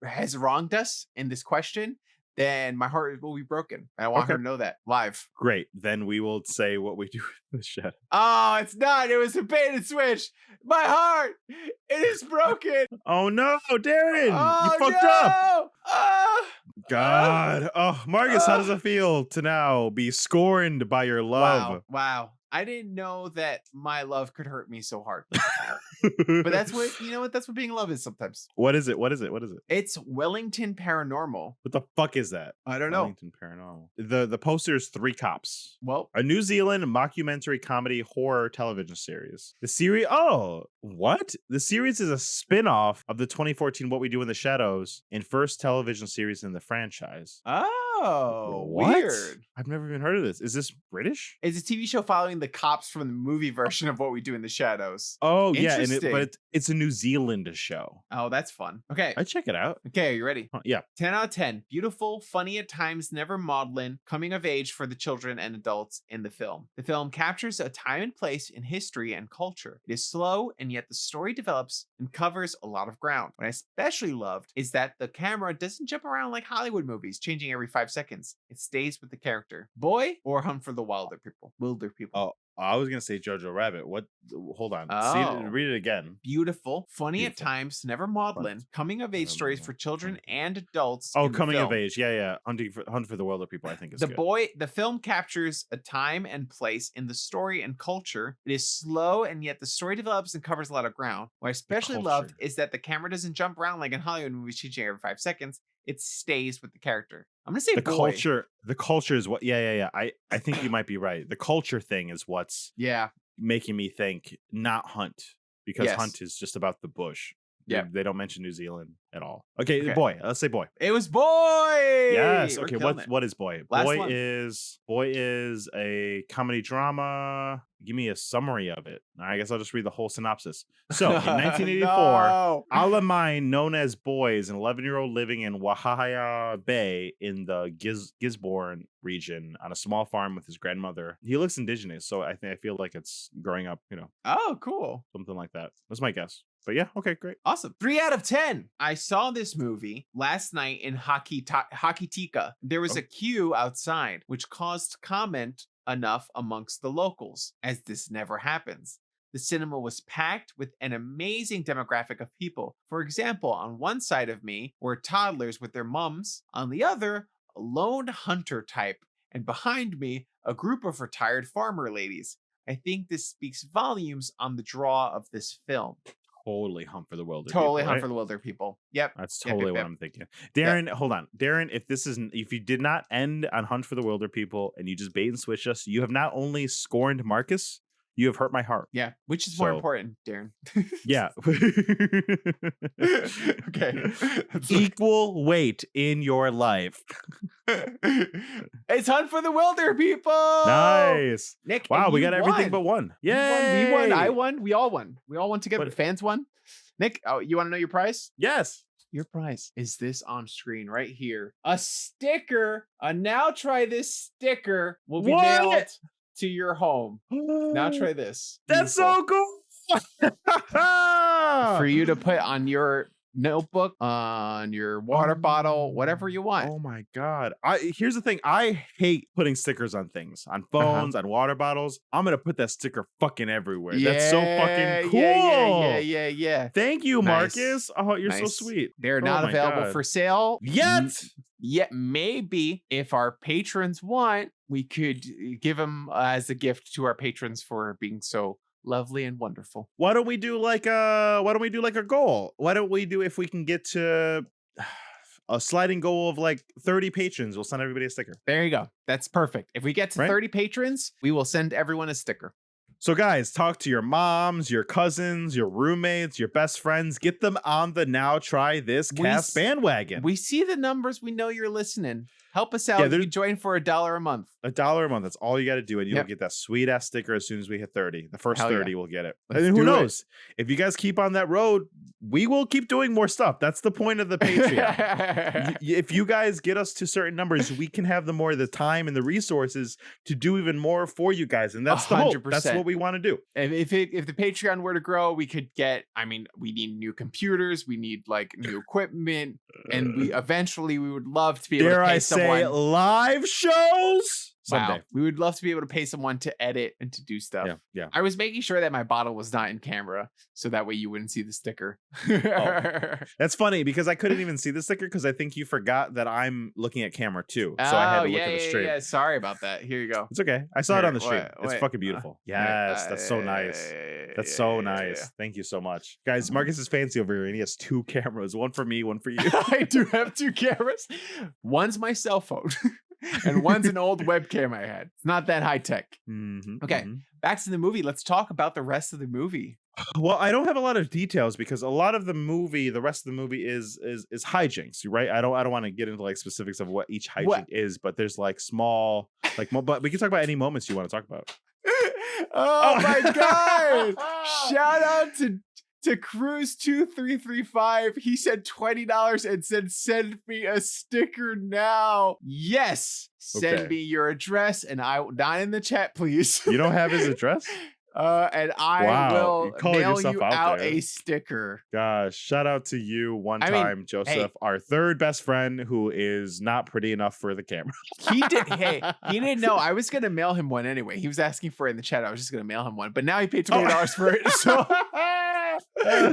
has wronged us in this question, then my heart will be broken. I want her to know that live. Great. Then we will say What We Do in the Shadows. Oh, it's not. It was a bait and switch. My heart, it is broken. Oh no, Darren, Oh, you fucked up. Ah! God. Oh, Marcus, how does it feel to now be scorned by your love? Wow. I didn't know that my love could hurt me so hard. But that's what, that's what being in love is sometimes. What is it? What is it? It's Wellington Paranormal. What the fuck is that? I don't know. Wellington Paranormal. The poster is 3 cops. Well, A New Zealand mockumentary comedy horror television series. The series, what? The series is a spin-off of the 2014 What We Do in the Shadows and first television series in the franchise. oh, What? weird. I've never even heard of this. Is this British? It's a TV show following the cops from the movie version of What We Do in the Shadows. Oh, yeah, Interesting. but it's a New Zealand show. Oh, that's fun. Okay. I'd check it out. Okay, are you ready? Yeah. 10 out of 10. Beautiful, funny at times, never maudlin, coming of age for the children and adults in the film. The film captures a time and place in history and culture. It is slow, and yet the story develops and covers a lot of ground. What I especially loved is that the camera doesn't jump around like Hollywood movies, changing every 5 seconds. It stays with the character. Boy or Hunt for the Wilder People. Oh, I was gonna say Jojo Rabbit. What? Hold on. Oh. Read it again. Beautiful, funny Beautiful. at times, never maudlin, coming of age Never stories maudlin. for children and adults. Oh, in the coming of film. age. Yeah. Hunt for the Wilder People. I think is good. The film captures a time and place in the story and culture. It is slow, and yet the story develops and covers a lot of ground. What I especially loved culture. is that the camera doesn't jump around like in Hollywood movies, changing every 5 seconds. It stays with the character. I'm gonna say The boy. culture is what. Yeah. I think you might be right. The culture thing is what's Yeah. making me think not Hunt, because Yes. Hunt is just about the bush. Yeah. They don't mention New Zealand at all. Okay, Okay. boy. Let's say boy. It was boy. Yes. We're Okay. killing it. What is boy? Last Boy one. is a comedy drama. Give me a summary of it. I guess I'll just read the whole synopsis. So in 1984. No. Alamine, known as Boy, is an 11-year-old living in Wahaya Bay in the Gisborne region on a small farm with his grandmother. He looks indigenous, so I feel like it's growing up, Oh, cool. something like that. That's my guess. But yeah, okay, great. Awesome. 3 out of 10. I saw this movie last night in Hakitika. There was a queue outside, which caused comment enough amongst the locals, as this never happens. The cinema was packed with an amazing demographic of people. For example, on one side of me were toddlers with their mums, on the other, a lone hunter type, and behind me, a group of retired farmer ladies. I think this speaks volumes on the draw of this film. totally Hunt for the Wilder. Totally people, Hunt right? for the Wilder people. Yep. That's Yep, totally yep, what yep. I'm thinking. Darren, hold on. Darren, if you did not end on Hunt for the Wilder people and you just bait and switch us, you have not only scorned Marcus, you have hurt my heart. Yeah. Which is more So- important, Darren? Yeah. Okay. Equal weight in your life. It's Hunt for the Wilder people. Nice. Nick. Wow, and we you got everything but won. one. You Yeah. won. We won. I won. We all won. We all won together. But- The fans won. Nick, you want to know your prize? Yes. Your prize is this on screen right here. A sticker. A Now Try This sticker will be What? mailed to your home. Now try this. That's Beautiful. so cool. For you to put on your notebook, on your water bottle, whatever you want. Oh my god. Here's the thing. I hate putting stickers on things, on phones, on water bottles. I'm gonna put that sticker fucking everywhere. That's so fucking cool. Yeah. Thank you, Nice. Marcus. Oh, you're so Nice. sweet. They're Oh not my available God. for sale Yet. Yet maybe if our patrons want, we could give them as a gift to our patrons for being so lovely and wonderful. Why don't we do like a goal? Why don't we do, if we can get to a sliding goal of like 30 patrons, we'll send everybody a sticker. There you go. That's perfect. If we get to Right? 30 patrons, we will send everyone a sticker. So guys, talk to your moms, your cousins, your roommates, your best friends. Get them on the Now Try This We cast s- bandwagon. We see the numbers. We know you're listening. Help us out. Yeah, You there- can join for $1 a month. $1 a month. That's all you got to do, and you'll Yep. get that sweet ass sticker as soon as we hit 30. The first Hell yeah. 30 will get it. Let's And then who do it. knows? If you guys keep on that road, we will keep doing more stuff. That's the point of the Patreon. If you guys get us to certain numbers, we can have the more the time and the resources to do even more for you guys, and that's the hope. That's 100%. what we want to do. if the Patreon were to grow, we could get. I mean, we need new computers. We need like new equipment, and we eventually we would love to be able Dare to pay I say someone. live shows Wow, someday? we would love to be able to pay someone to edit and to do stuff. Yeah. I was making sure that my bottle was not in camera, so that way you wouldn't see the sticker. That's funny because I couldn't even see the sticker because I think you forgot that I'm looking at camera too. So I had to look at the stream. Yeah. Sorry about that. Here you go. It's okay. I saw it Here, on the stream. It's wait, fucking beautiful. Yes, that's so nice. That's so nice. Thank you so much. Guys, Marcus is fancy over here and he has 2 cameras. One for me, one for you. I do have 2 cameras. One's my cell phone, and one's an old webcam I had. It's not that high tech. Mhm, Okay. mhm. Back to the movie. Let's talk about the rest of the movie. Well, I don't have a lot of details because a lot of the movie, the rest of the movie is hijinks, right? I don't want to get into like specifics of what each hijink What? is, but there's like small, like, but we can talk about any moments you want to talk about. Oh my god! Shout out to Cruise 2335. He said $20 and said send me a sticker now. Yes, send Okay. me your address and I not in the chat, please. You don't have his address? And I Wow, will you're calling mail yourself you out out there. a sticker. Gosh, shout out to you one I mean, time, Joseph, our third best friend who is not pretty enough for the camera. He did. Hey, he didn't know I was gonna mail him one anyway. He was asking for it in the chat. I was just gonna mail him one, but now he paid $20 for it. So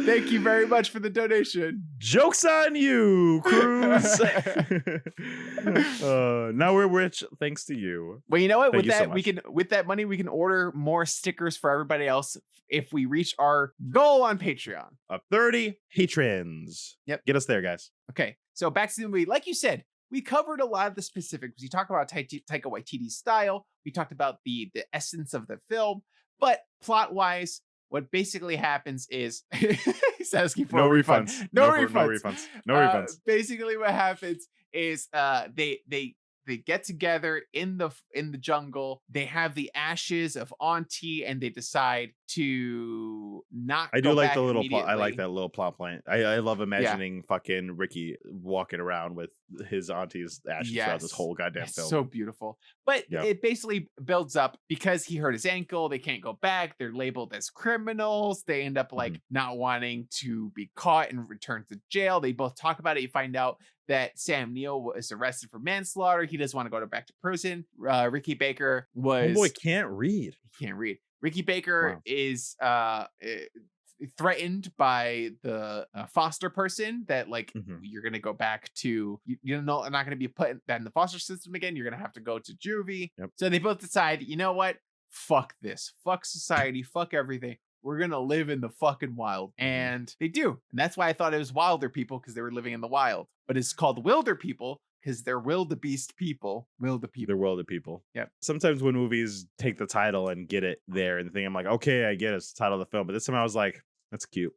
thank you very much for the donation. Joke's on you, Cruz. Now we're rich thanks to you. Well, you know what? Thank With you so that, we much. can with that money we can order more stickers for everybody else if we reach our goal on Patreon. Of 30 patrons. Yep. Get us there, guys. Okay, so back to the movie. Like you said, we covered a lot of the specifics. We talked about Taika Waititi's style. We talked about the essence of the film, but plot wise, what basically happens is he's asking for No a refund. refunds. No No refunds. refunds. No refunds. Basically, what happens is they get together in the jungle. They have the ashes of Auntie, and they decide to not. I do go like back the little plot. I like immediately. that little plot plan. I love imagining fucking Ricky walking around with his auntie's ashes throughout this Yes. whole goddamn It's film. so beautiful. But Yeah. it basically builds up because he hurt his ankle. They can't go back. They're labeled as criminals. They end up like not wanting to be caught and return to jail. They both talk about it. You find out that Sam Neill was arrested for manslaughter. He doesn't want to go back to prison. Ricky Baker was Boy, can't read. he can't read. Ricky Baker Wow. is threatened by the foster person that like you're gonna go back to you're not gonna be put in the foster system again. You're gonna have to go to juvie. Yep. So they both decide, you know what? Fuck this. Fuck society. Fuck everything. we're gonna live in the fucking wild. And they do. And that's why I thought it was Wilderpeople, because they were living in the wild. But it's called Wilderpeople because they're wildebeest people. Wildepeople. They're Wilderpeople. Yep. Sometimes when movies take the title and get it there and the thing, I'm like, okay, I get it. It's the title of the film. But this time I was like, that's cute.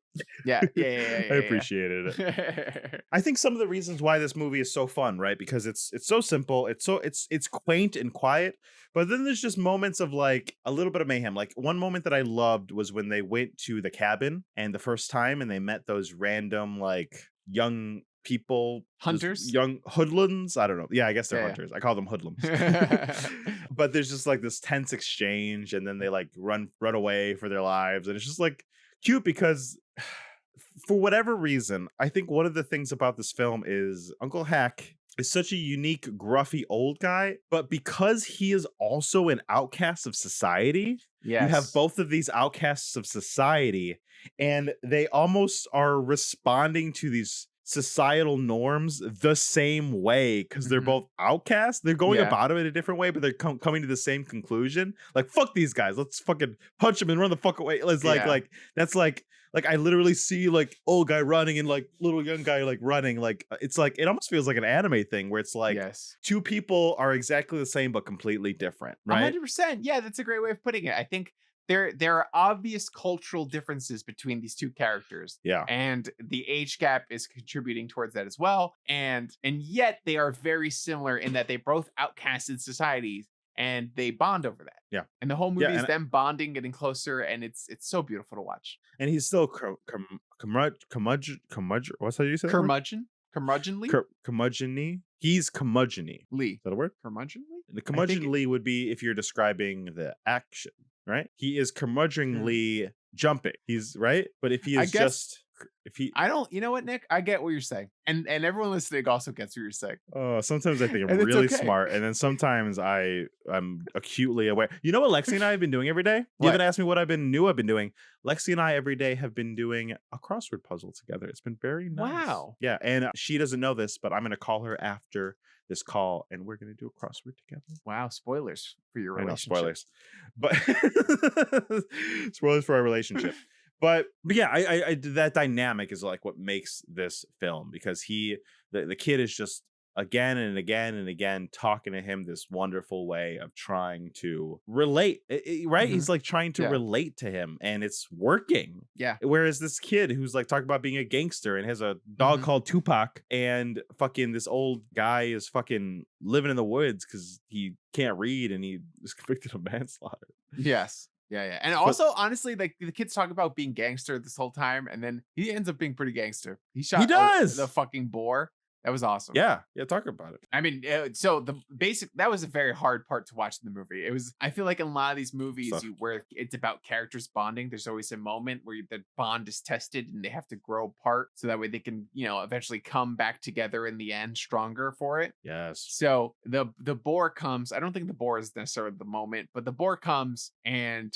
Yeah. I appreciated it. I think some of the reasons why this movie is so fun, right? Because it's so simple. It's quaint and quiet. But then there's just moments of like a little bit of mayhem. Like one moment that I loved was when they went to the cabin and the first time and they met those random like young people, Hunters, young hoodlums. I don't know. Yeah, I guess they're hunters. I call them hoodlums. But there's just like this tense exchange, and then they like run away for their lives, and it's just like cute because for whatever reason, I think one of the things about this film is Uncle Hack is such a unique, gruffy old guy, but because he is also an outcast of society, you have both of these outcasts of society, and they almost are responding to these societal norms the same way because they're both outcasts. They're going about it in a different way, but they're coming to the same conclusion. Like, fuck these guys. Let's fucking punch them and run the fuck away. It's like that's like I literally see like old guy running and like little young guy like running. Like it's like it almost feels like an anime thing where it's like two people are exactly the same but completely different. Right? 100%. Yeah, that's a great way of putting it. I think there are obvious cultural differences between these two characters. Yeah. And the age gap is contributing towards that as well. And yet they are very similar in that they both outcasted societies and they bond over that. Yeah. And the whole movie is them bonding, getting closer, and it's so beautiful to watch. And he's still curmudgeon. What's how you say that word? Curmudgeonly? Curmudgeon-y. He's curmudgeon-y. Lee. Is that a word? Curmudgeonly? The curmudgeonly would be if you're describing the action, right? He is curmudgeonly jumping. He's right, but if he is I don't, you know what, Nick? I get what you're saying. And everyone listening also gets what you're saying. Oh, sometimes I think I'm really smart. And then sometimes I'm acutely aware. You know what Lexi and I have been doing every day? You haven't asked me what I've been doing. Lexi and I every day have been doing a crossword puzzle together. It's been very nice. Wow. Yeah. And she doesn't know this, but I'm going to call her after this call and we're going to do a crossword together. Wow. Spoilers for your relationship. Spoilers. But spoilers for our relationship. But yeah, I that dynamic is like what makes this film, because the kid is just again and again and again talking to him this wonderful way of trying to relate, right? He's like trying to relate to him and it's working. Yeah. Whereas this kid who's like talking about being a gangster and has a dog called Tupac, and fucking this old guy is fucking living in the woods because he can't read and he was convicted of manslaughter. Yes. Yeah. And also, honestly, like the kids talk about being gangster this whole time, and then he ends up being pretty gangster. He does the fucking boar. That was awesome. Yeah, talk about it. I mean, so that was a very hard part to watch in the movie. I feel like in a lot of these movies where it's about characters bonding, there's always a moment where the bond is tested and they have to grow apart so that way they can, eventually come back together in the end stronger for it. Yes. So the boar comes. I don't think the boar is necessarily the moment, but the boar comes and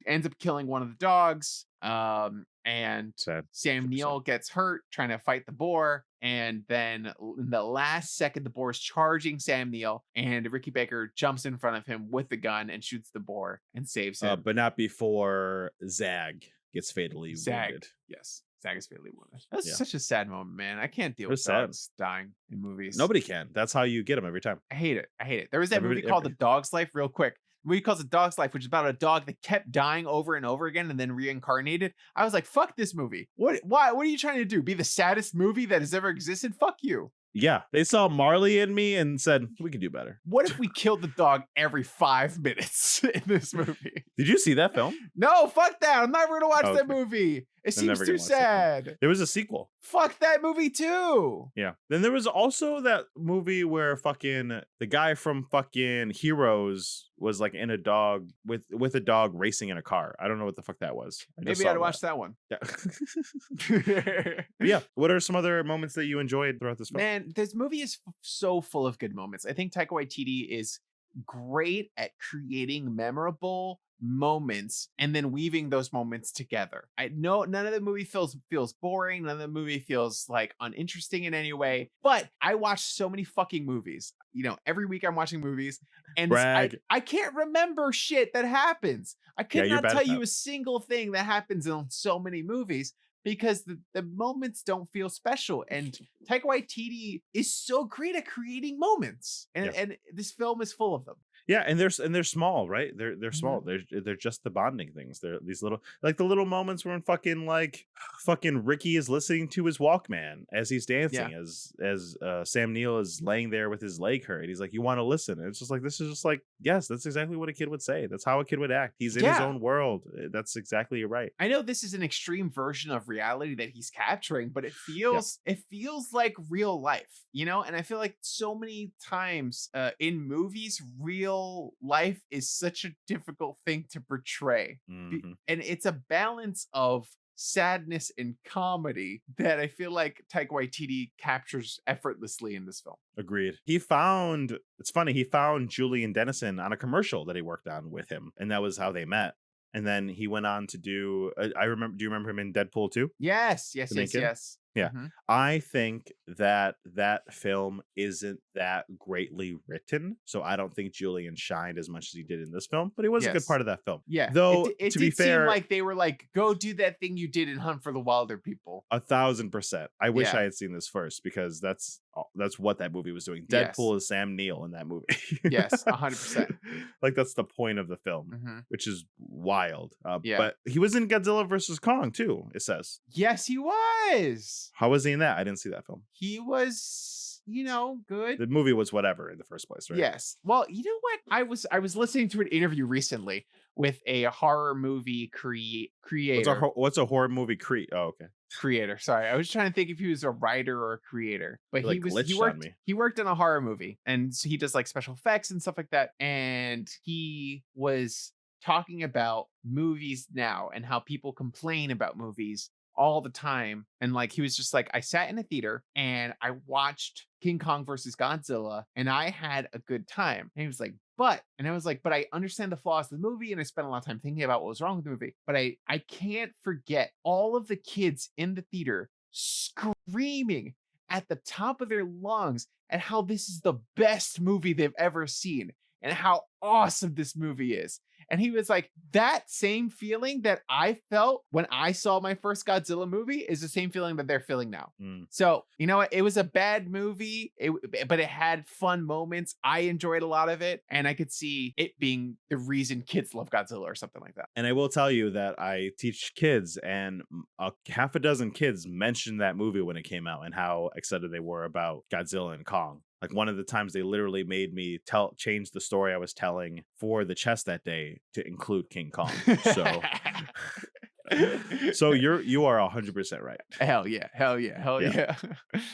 ends up killing one of the dogs. And Sam Neill gets hurt trying to fight the boar. And then in the last second, the boar is charging Sam Neill, and Ricky Baker jumps in front of him with the gun and shoots the boar and saves him. But not before Zag gets fatally wounded. Yes. Zag is fatally wounded. That's such a sad moment, man. I can't deal with dogs dying in movies. Nobody can. That's how you get them every time. I hate it. There was that movie called The Dog's Life, real quick. Movie calls it Dog's Life, which is about a dog that kept dying over and over again and then reincarnated. I was like, fuck this movie. What are you trying to do? Be the saddest movie that has ever existed? Fuck you. Yeah, they saw Marley in me and said, we can do better. What if we killed the dog every 5 minutes in this movie? Did you see that film? No, fuck that. I'm never going to watch that movie. It seems too sad. There was a sequel. Fuck that movie too. Yeah. Then there was also that movie where fucking the guy from fucking Heroes was like in a dog with a dog racing in a car. I don't know what the fuck that was. Maybe I'd watch that one. Yeah. Yeah. What are some other moments that you enjoyed throughout this film? Man, this movie is so full of good moments. I think Taika Waititi is great at creating memorable moments and then weaving those moments together. I know none of the movie feels boring. None of the movie feels like uninteresting in any way. But I watch so many fucking movies. You know, every week I'm watching movies, and I can't remember shit that happens. I could not tell you a single thing that happens in so many movies because the moments don't feel special. And Taika Waititi is so great at creating moments, and this film is full of them. Yeah, and they're small, right? They're small. They're just the bonding things. They're these little, like the little moments when fucking Ricky is listening to his Walkman as he's dancing, as Sam Neill is laying there with his leg hurt. He's like, "You want to listen?" And it's just like, this is just like, yes, that's exactly what a kid would say. That's how a kid would act. He's in his own world. That's exactly right. I know this is an extreme version of reality that he's capturing, but it feels like real life, you know. And I feel like so many times in movies, real life is such a difficult thing to portray. And it's a balance of sadness and comedy that I feel like Taika Waititi captures effortlessly in this film. Agreed. He found Julian Dennison on a commercial that he worked on with him, and that was how they met. And then he went on to do do you remember him in Deadpool 2? Yes. Yeah. I think that film isn't that greatly written, so I don't think Julian shined as much as he did in this film, but he was a good part of that film. Yeah. Though, it to be fair, seem like they were like, go do that thing you did in Hunt for the Wilderpeople. 1,000%. I wish I had seen this first, because that's what that movie was doing. Deadpool is Sam Neill in that movie. Yes, 100%. Like, that's the point of the film, which is wild. But he was in Godzilla versus Kong too, it says. Yes, he was. How was he in that? I didn't see that film. He was, good. The movie was whatever in the first place, right? Yes. Well, you know what? I was listening to an interview recently with a horror movie creator. What's a horror movie creator? Sorry, I was trying to think if he was a writer or a creator, but he worked on a horror movie, and so he does like special effects and stuff like that. And he was talking about movies now and how people complain about movies all the time. And like, he was just like, I sat in a theater and I watched King Kong versus Godzilla and I had a good time. And he was like, but I understand the flaws of the movie, and I spent a lot of time thinking about what was wrong with the movie, but I can't forget all of the kids in the theater screaming at the top of their lungs at how this is the best movie they've ever seen and how awesome this movie is. And he was like, that same feeling that I felt when I saw my first Godzilla movie is the same feeling that they're feeling now. So, you know what? It was a bad movie, but it had fun moments. I enjoyed a lot of it, and I could see it being the reason kids love Godzilla or something like that. And I will tell you that I teach kids, and half a dozen kids mentioned that movie when it came out and how excited they were about Godzilla and Kong. Like, one of the times they literally made me change the story I was telling for the chess that day to include King Kong. So, so you are 100% right. Hell yeah.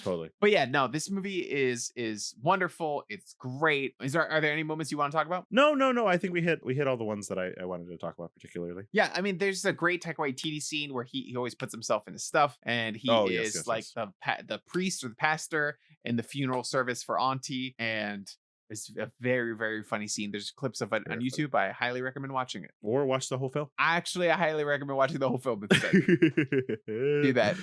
Totally. But yeah, no, this movie is wonderful. It's great. Are there any moments you want to talk about? No. I think we hit all the ones that I wanted to talk about particularly. Yeah, I mean, there's a great Taika Waititi scene where he always puts himself in his stuff, and he is the priest or the pastor in the funeral service for Auntie, and it's a very, very funny scene. There's clips of it on YouTube. I highly recommend watching it. Or watch the whole film. I highly recommend watching the whole film instead. Do that.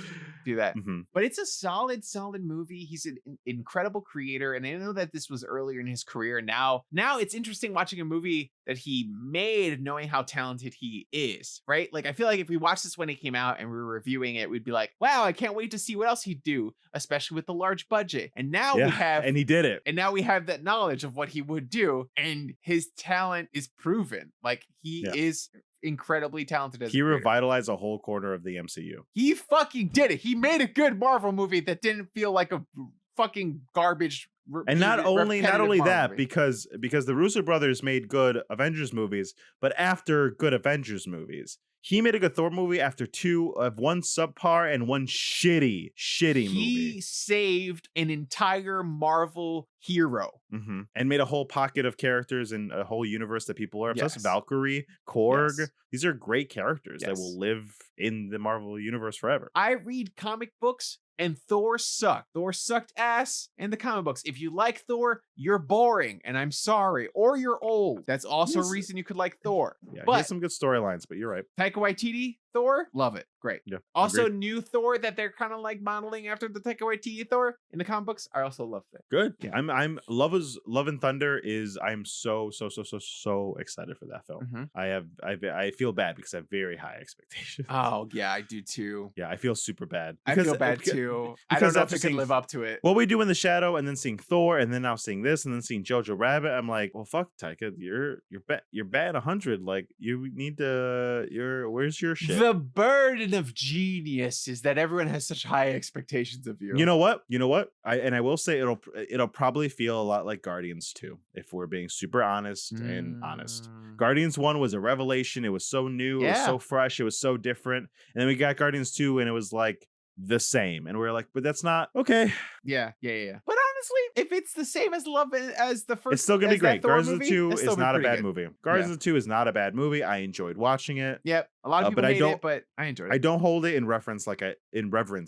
But it's a solid movie. He's an incredible creator, and I know that this was earlier in his career. Now it's interesting watching a movie that he made, knowing how talented he is, right? Like, I feel like if we watched this when it came out and we were reviewing it, we'd be like, wow, I can't wait to see what else he'd do, especially with the large budget. And now and he did it. And now we have that knowledge of what he would do, and his talent is proven. Like, he is incredibly talented. He revitalized a whole corner of the MCU. He fucking did it. He made a good Marvel movie that didn't feel like a fucking garbage. And not only that, movie. because the Russo brothers made good Avengers movies, but after good Avengers movies, he made a good Thor movie after one subpar and one shitty movie. He saved an entire Marvel hero. And made a whole pocket of characters and a whole universe that people are. Plus Valkyrie, Korg. Yes. These are great characters that will live in the Marvel universe forever. I read comic books and Thor sucked. Thor sucked ass in the comic books. If you like Thor, you're boring, and I'm sorry. Or you're old. That's also a Yes. reason you could like Thor. Yeah, he But has some good storylines, but you're right. Taika Waititi, Thor, love it. Great. Yeah. Also, agreed. new Thor that they're kind of like modeling after the Taika Waititi Thor in the comic books. I also love that. Good. Yeah. I'm Love and Thunder I'm so excited for that film. Mhm. I feel bad because I have very high expectations. Oh, yeah, I do too. Yeah, I feel super bad. I feel bad too. I don't because know if after it could seeing live up to it. What We Do in the Shadow, and then seeing Thor, and then now seeing this, and then seeing Jojo Rabbit, I'm like, well, fuck, Taika, you're bad 100. Like, you need to. Where's your shit? The burden of genius is that everyone has such high expectations of you. You know what? I will say it'll probably feel a lot like Guardians 2, if we're being super honest and honest. Guardians 1 was a revelation. It was so new, it was so fresh, it was so different. And then we got Guardians 2 and it was like the same. And we're like, but that's not okay. Yeah. But honestly, if it's the same as the first, It's still gonna be great. Guardians 2 is is not a bad movie. Guardians 2 is not a bad movie. I enjoyed watching it. Yep. A lot of people but I hate don't- it, but I enjoyed it. I don't hold it in reverence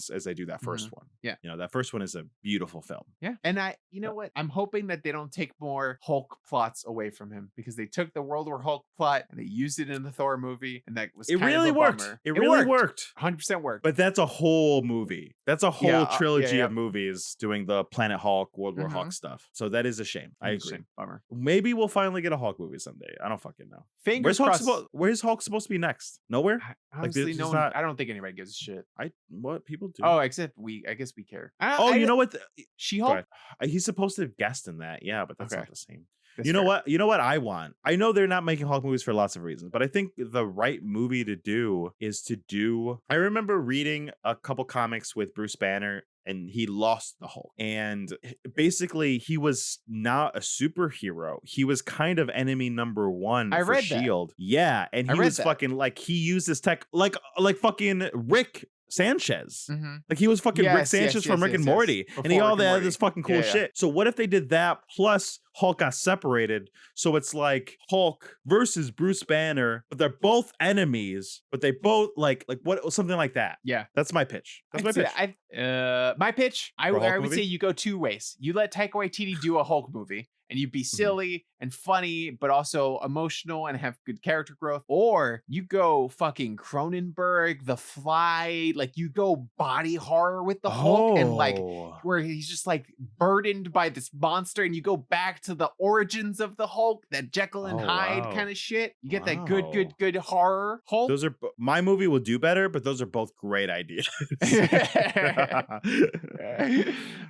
as I do that first one. Yeah. That first one is a beautiful film. Yeah. And you know what? I'm hoping that they don't take more Hulk plots away from him, because they took the World War Hulk plot and they used it in the Thor movie, and that was It kind really of a worked. bummer. It really worked. 100% worked. But that's a whole movie. That's a whole Yeah, trilogy yeah. of movies doing the Planet Hulk, World War Hulk stuff. So that is a shame. I agree. Bummer. Maybe we'll finally get a Hulk movie someday. I don't fucking know. Fingers crossed. Where's Hulk supposed to be next? Nowhere? Honestly, it's no just one, not- I don't think anybody gives a shit. What people do? Oh, except I guess we care. You know what? Go She-Hulk? ahead. He's supposed to have guessed in that. Yeah, but that's Okay. not the same. That's You know fair. what? You know what I want? I know they're not making Hulk movies for lots of reasons, but I think the right movie to do is to do. I remember reading a couple comics with Bruce Banner, and he lost the Hulk. And basically, he was not a superhero. He was kind of enemy number one I for read that. S.H.I.E.L.D. Yeah, and I he read was that. fucking like, he used his tech like fucking Rick Sanchez. Mhm. Like, he was fucking Rick Yes, Sanchez yes, from yes, Rick and yes, Morty. yes. And he Before all Rick and had Morty. this fucking cool Yeah. shit. So what if they did that plus Hulk got separated? So it's like Hulk versus Bruce Banner, but they're both enemies, but they both like what, something like that. Yeah. That's my pitch. That's my I'd say- pitch. my pitch, I For a Hulk would movie? say you go two ways. You let Taika Waititi do a Hulk movie, and you'd Mm-hmm. be silly and funny, but also emotional and have good character growth. Or you go fucking Cronenberg, The Fly, like you go body horror with the Hulk, and like Oh. where he's just like burdened by this monster, and you go back to the origins of the Hulk, that Jekyll and Oh, Hyde wow. kind of shit. You get that Wow. good horror Hulk. Those are my movie will do better, but those are both great ideas.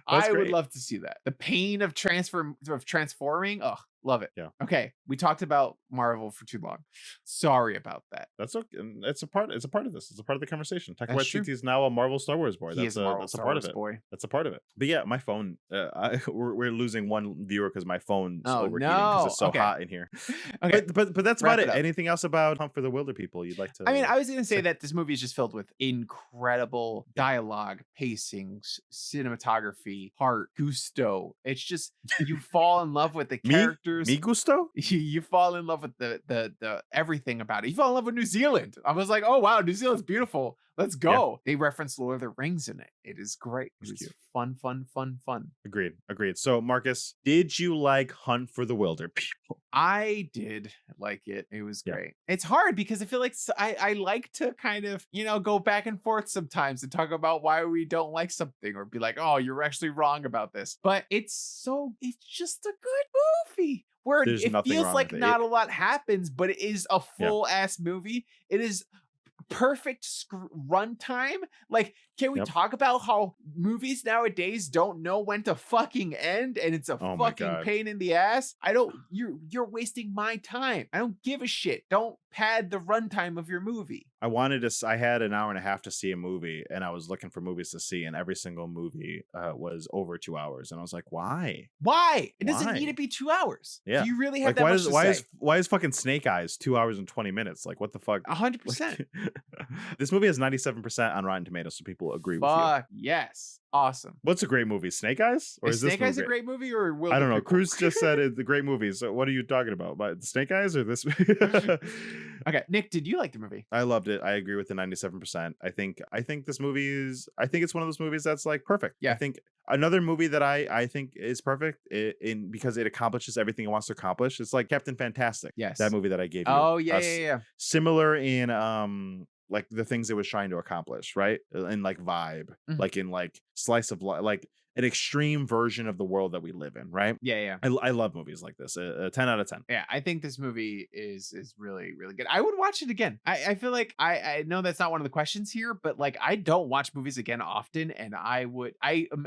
I would great. love to see that. The pain of transforming. Ugh, love it. Yeah. Okay, we talked about Marvel for too long. Sorry about that. That's okay. And it's a part of this. It's a part of the conversation. Taika That's true. Waititi is now a Marvel Star Wars boy. He That's is a Marvel that's a Star part Wars of it. boy. That's a part of it. But yeah, my phone. We're losing one viewer because my phone's Oh, overheating because it's so no. Okay. hot in here. Okay. But that's Wrap about it it. up. Anything else about Hunt for the Wilderpeople you'd like to? I mean, I was going to say that this movie is just filled with incredible dialogue, pacings, cinematography, heart, gusto. It's just you fall in love with the characters. Me gusto? You fall in love with the everything about it. You fall in love with New Zealand. I was like, oh wow, New Zealand's beautiful. Let's go. They reference Lord of the Rings in it. It is great. It It's was cute. fun. Agreed. So Marcus, did you like Hunt for the Wilderpeople? I did like it. It was Yeah. great. It's hard because I feel like I like to kind of, go back and forth sometimes and talk about why we don't like something, or be like, oh, you're actually wrong about this. But it's just a good movie where There's it nothing feels wrong like with it. not a lot happens, but it is a full ass movie. It is perfect runtime. Like, can we Yep. talk about how movies nowadays don't know when to fucking end, and it's a Oh my fucking God. pain in the ass? You're wasting my time. I don't give a shit. Don't pad the runtime of your movie. I had an hour and a half to see a movie, and I was looking for movies to see, and every single movie was over 2 hours, and I was like, why? Why? It doesn't Why? need to be 2 hours. Yeah. Do you really have Like, that much to say? why is fucking Snake Eyes 2 hours and 20 minutes? Like, what the fuck? 100%. This movie has 97% on Rotten Tomatoes, so people will agree with you. Fuck yes. Awesome. What's a great movie? Snake Eyes? Or Is is this Snake Eyes a movie? great movie or Wilderpeople? I don't know. Cruz just said it's a great movie. So what are you talking about? But Snake Eyes or this? Okay, Nick, did you like the movie? I loved it. I agree with the 97%. I think this movie is. I think it's one of those movies that's like perfect. Yeah. I think another movie that I think is perfect in because it accomplishes everything it wants to accomplish. It's like Captain Fantastic. Yes. That movie that I gave you. Oh yeah. Similar in like the things it was trying to accomplish, right? In like vibe, Mhm. like in like slice of life, like an extreme version of the world that we live in, right? Yeah. I love movies like this. 10 out of 10. Yeah, I think this movie is really, really good. I would watch it again. I feel like I know that's not one of the questions here, but like I don't watch movies again often, and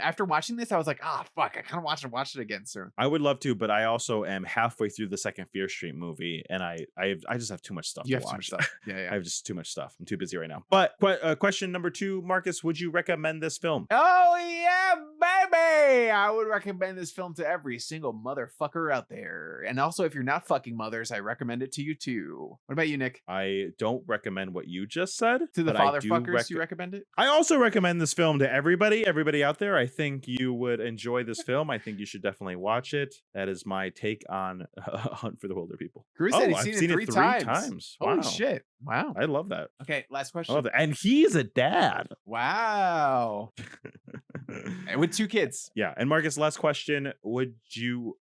after watching this, I was like, fuck, I kind of want to watch it again soon. I would love to, but I also am halfway through the second Fear Street movie, and I just have too much stuff You to have too much watch. stuff. Yeah. I have just too much stuff. I'm too busy right now. But question number 2, Marcus, would you recommend this film? Oh yeah, baby! I would recommend this film to every single motherfucker out there. And also, if you're not fucking mothers, I recommend it to you too. What about you, Nick? I don't recommend what you just said. To the but I father do fuckers, you recommend it? I also recommend this film to everybody out there. I think you would enjoy this film. I think you should definitely watch it. That is my take on Hunt for the Wilderpeople. Cruz said he's I've seen seen it it 3 3 times. times. Holy Wow. shit. Wow. I love that. Okay, last I question. love that. And he's a dad. Wow. And with 2 kids. Yeah. And Marcus, last question.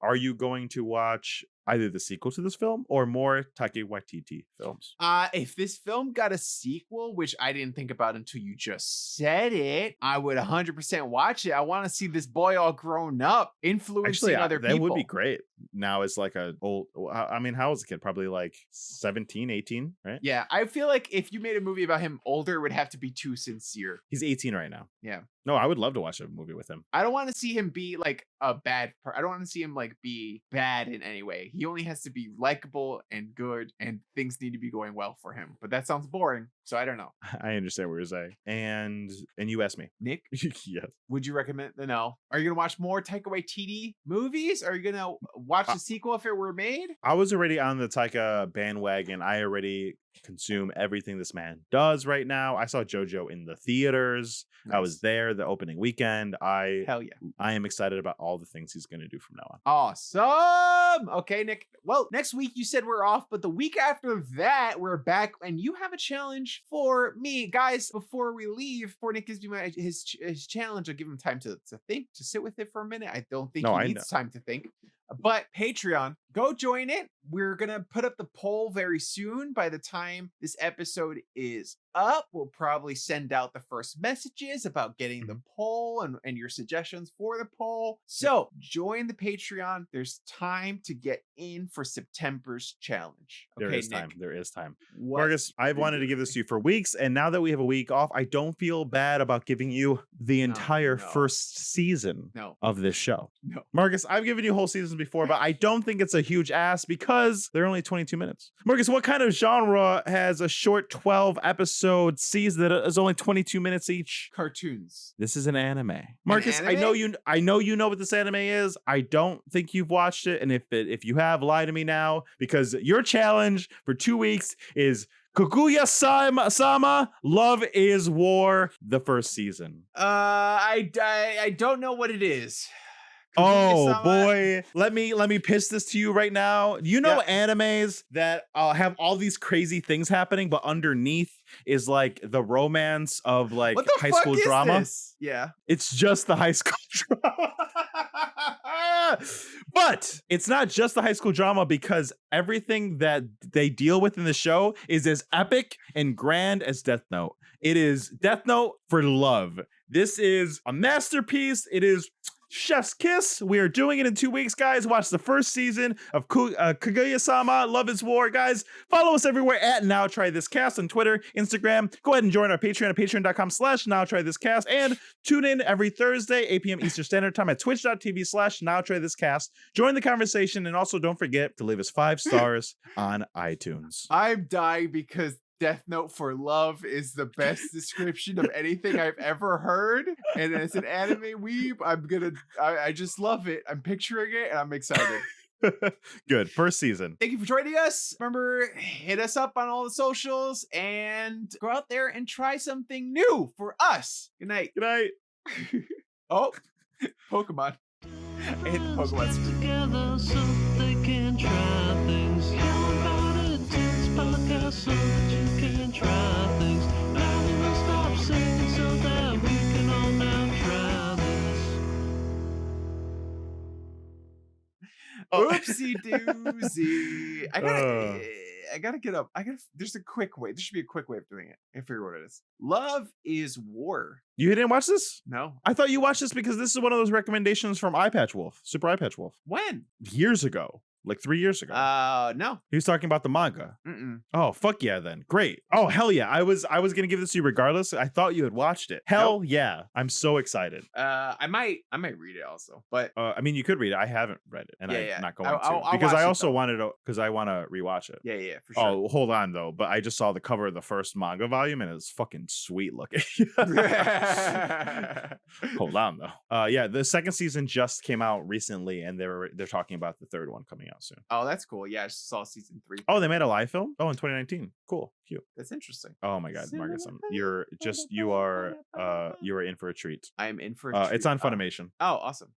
Are you going to watch either the sequel to this film or more Taika Waititi films? If this film got a sequel, which I didn't think about until you just said it, I would 100% watch it. I want to see this boy all grown up, influencing other that people. would be great. Now it's like how old is the kid? Probably like 17, 18, right? Yeah, I feel like if you made a movie about him older, it would have to be too sincere. He's 18 right now. Yeah. No, I would love to watch a movie with him. I don't want to see him be like a bad I don't want to see him like be bad in any way. He only has to be likable and good, and things need to be going well for him. But that sounds boring, so I don't know. I understand what you're saying. And you asked me. Nick, Yes. would you recommend no? Are you gonna watch more Taika Waititi movies? Are you gonna watch the sequel if it were made? I was already on the Taika bandwagon. I already consume everything this man does right now. I saw Jojo in the theaters. I was there the opening weekend. Hell yeah. I am excited about all the things he's going to do from now on. Awesome. Okay, Nick. Well, next week you said we're off, but the week after that we're back, and you have a challenge for me, guys. Before we leave, before Nick gives me his challenge, I'll give him time to think, to sit with it for a minute. I don't think he needs time to think. But Patreon, go join it. We're going to put up the poll very soon. By the time this episode is up, we'll probably send out the first messages about getting the poll and your suggestions for the poll. So join the Patreon. There's time to get in for September's challenge. Okay, There is Nick, time. There is time. what- Marcus, I've wanted to give this to you for weeks, and now that we have a week off, I don't feel bad about giving you the entire no. first season No. of this show. No. Marcus, I've given you whole seasons before, but I don't think it's a huge ask because they're only 22 minutes. Marcus, what kind of genre has a short 12 episode season that is only 22 minutes each? Cartoons. This is an anime. Marcus, I anime? know you know what this anime is. I don't think you've watched it, and if you have, lie to me now, because your challenge for 2 weeks is Kaguya-sama Love is War, the first season. I don't know what it is. Oh Kaguya-sama? boy, let me pitch this to you right now. You know animes that have all these crazy things happening, but underneath is like the romance of like What the high fuck school is drama. this? Yeah. It's just the high school drama. But it's not just the high school drama, because everything that they deal with in the show is as epic and grand as Death Note. It is Death Note for love. This is a masterpiece. It is chef's kiss. We are doing it in 2 weeks, guys. Watch the first season of Kaguya-sama Love is War, guys. Follow us everywhere at Now Try This Cast on Twitter, Instagram. Go ahead and join our Patreon at patreon.com/NowTryThisCast, and tune in every Thursday, 8 p.m. Eastern Standard Time at twitch.tv/NowTryThisCast. Join the conversation, and also don't forget to leave us 5 stars on iTunes. I'm dying because Death Note for love is the best description of anything I've ever heard. And as an anime weeb, I just love it. I'm picturing it and I'm excited. Good. First season. Thank you for joining us. Remember, hit us up on all the socials and go out there and try something new for us. Good night. Good night. Oh, Pokemon. I hate the Pokemon. Together so they can try things. You invited to this podcast so that you can try things. Now we will stop singing so that we can all now try this. Oopsie doozy. I gotta get up. There's a quick way. There should be a quick way of doing it. I figure what it is. Love is war. You didn't watch this? No. I thought you watched this because this is one of those recommendations from Eye Patch Wolf, Super Eye Patch Wolf, When? years ago, like 3 years ago. No. He was talking about the manga. Mm-mm. Oh, fuck yeah, then. Great. Oh, hell yeah. I was gonna give this to you regardless. I thought you had watched it. Hell yeah. I'm so excited. I might read it also, but I mean, you could read it. I haven't read it, and Yeah, I'm not going I'll to because watch I it, also though. wanted to because I want to rewatch it. yeah, for sure. Oh, hold on though. But I just saw the cover of the first manga volume, and it's fucking sweet looking. Hold on though. Yeah, the second season just came out recently, and they're talking about the third one coming out soon. Oh, that's cool. Yeah, I just saw season 3. Oh, they made a live film? Oh, in 2019. Cool. Cute. That's interesting. Oh my god, Marcus, you are in for a treat. I am in for a treat. It's on Funimation. Oh, awesome.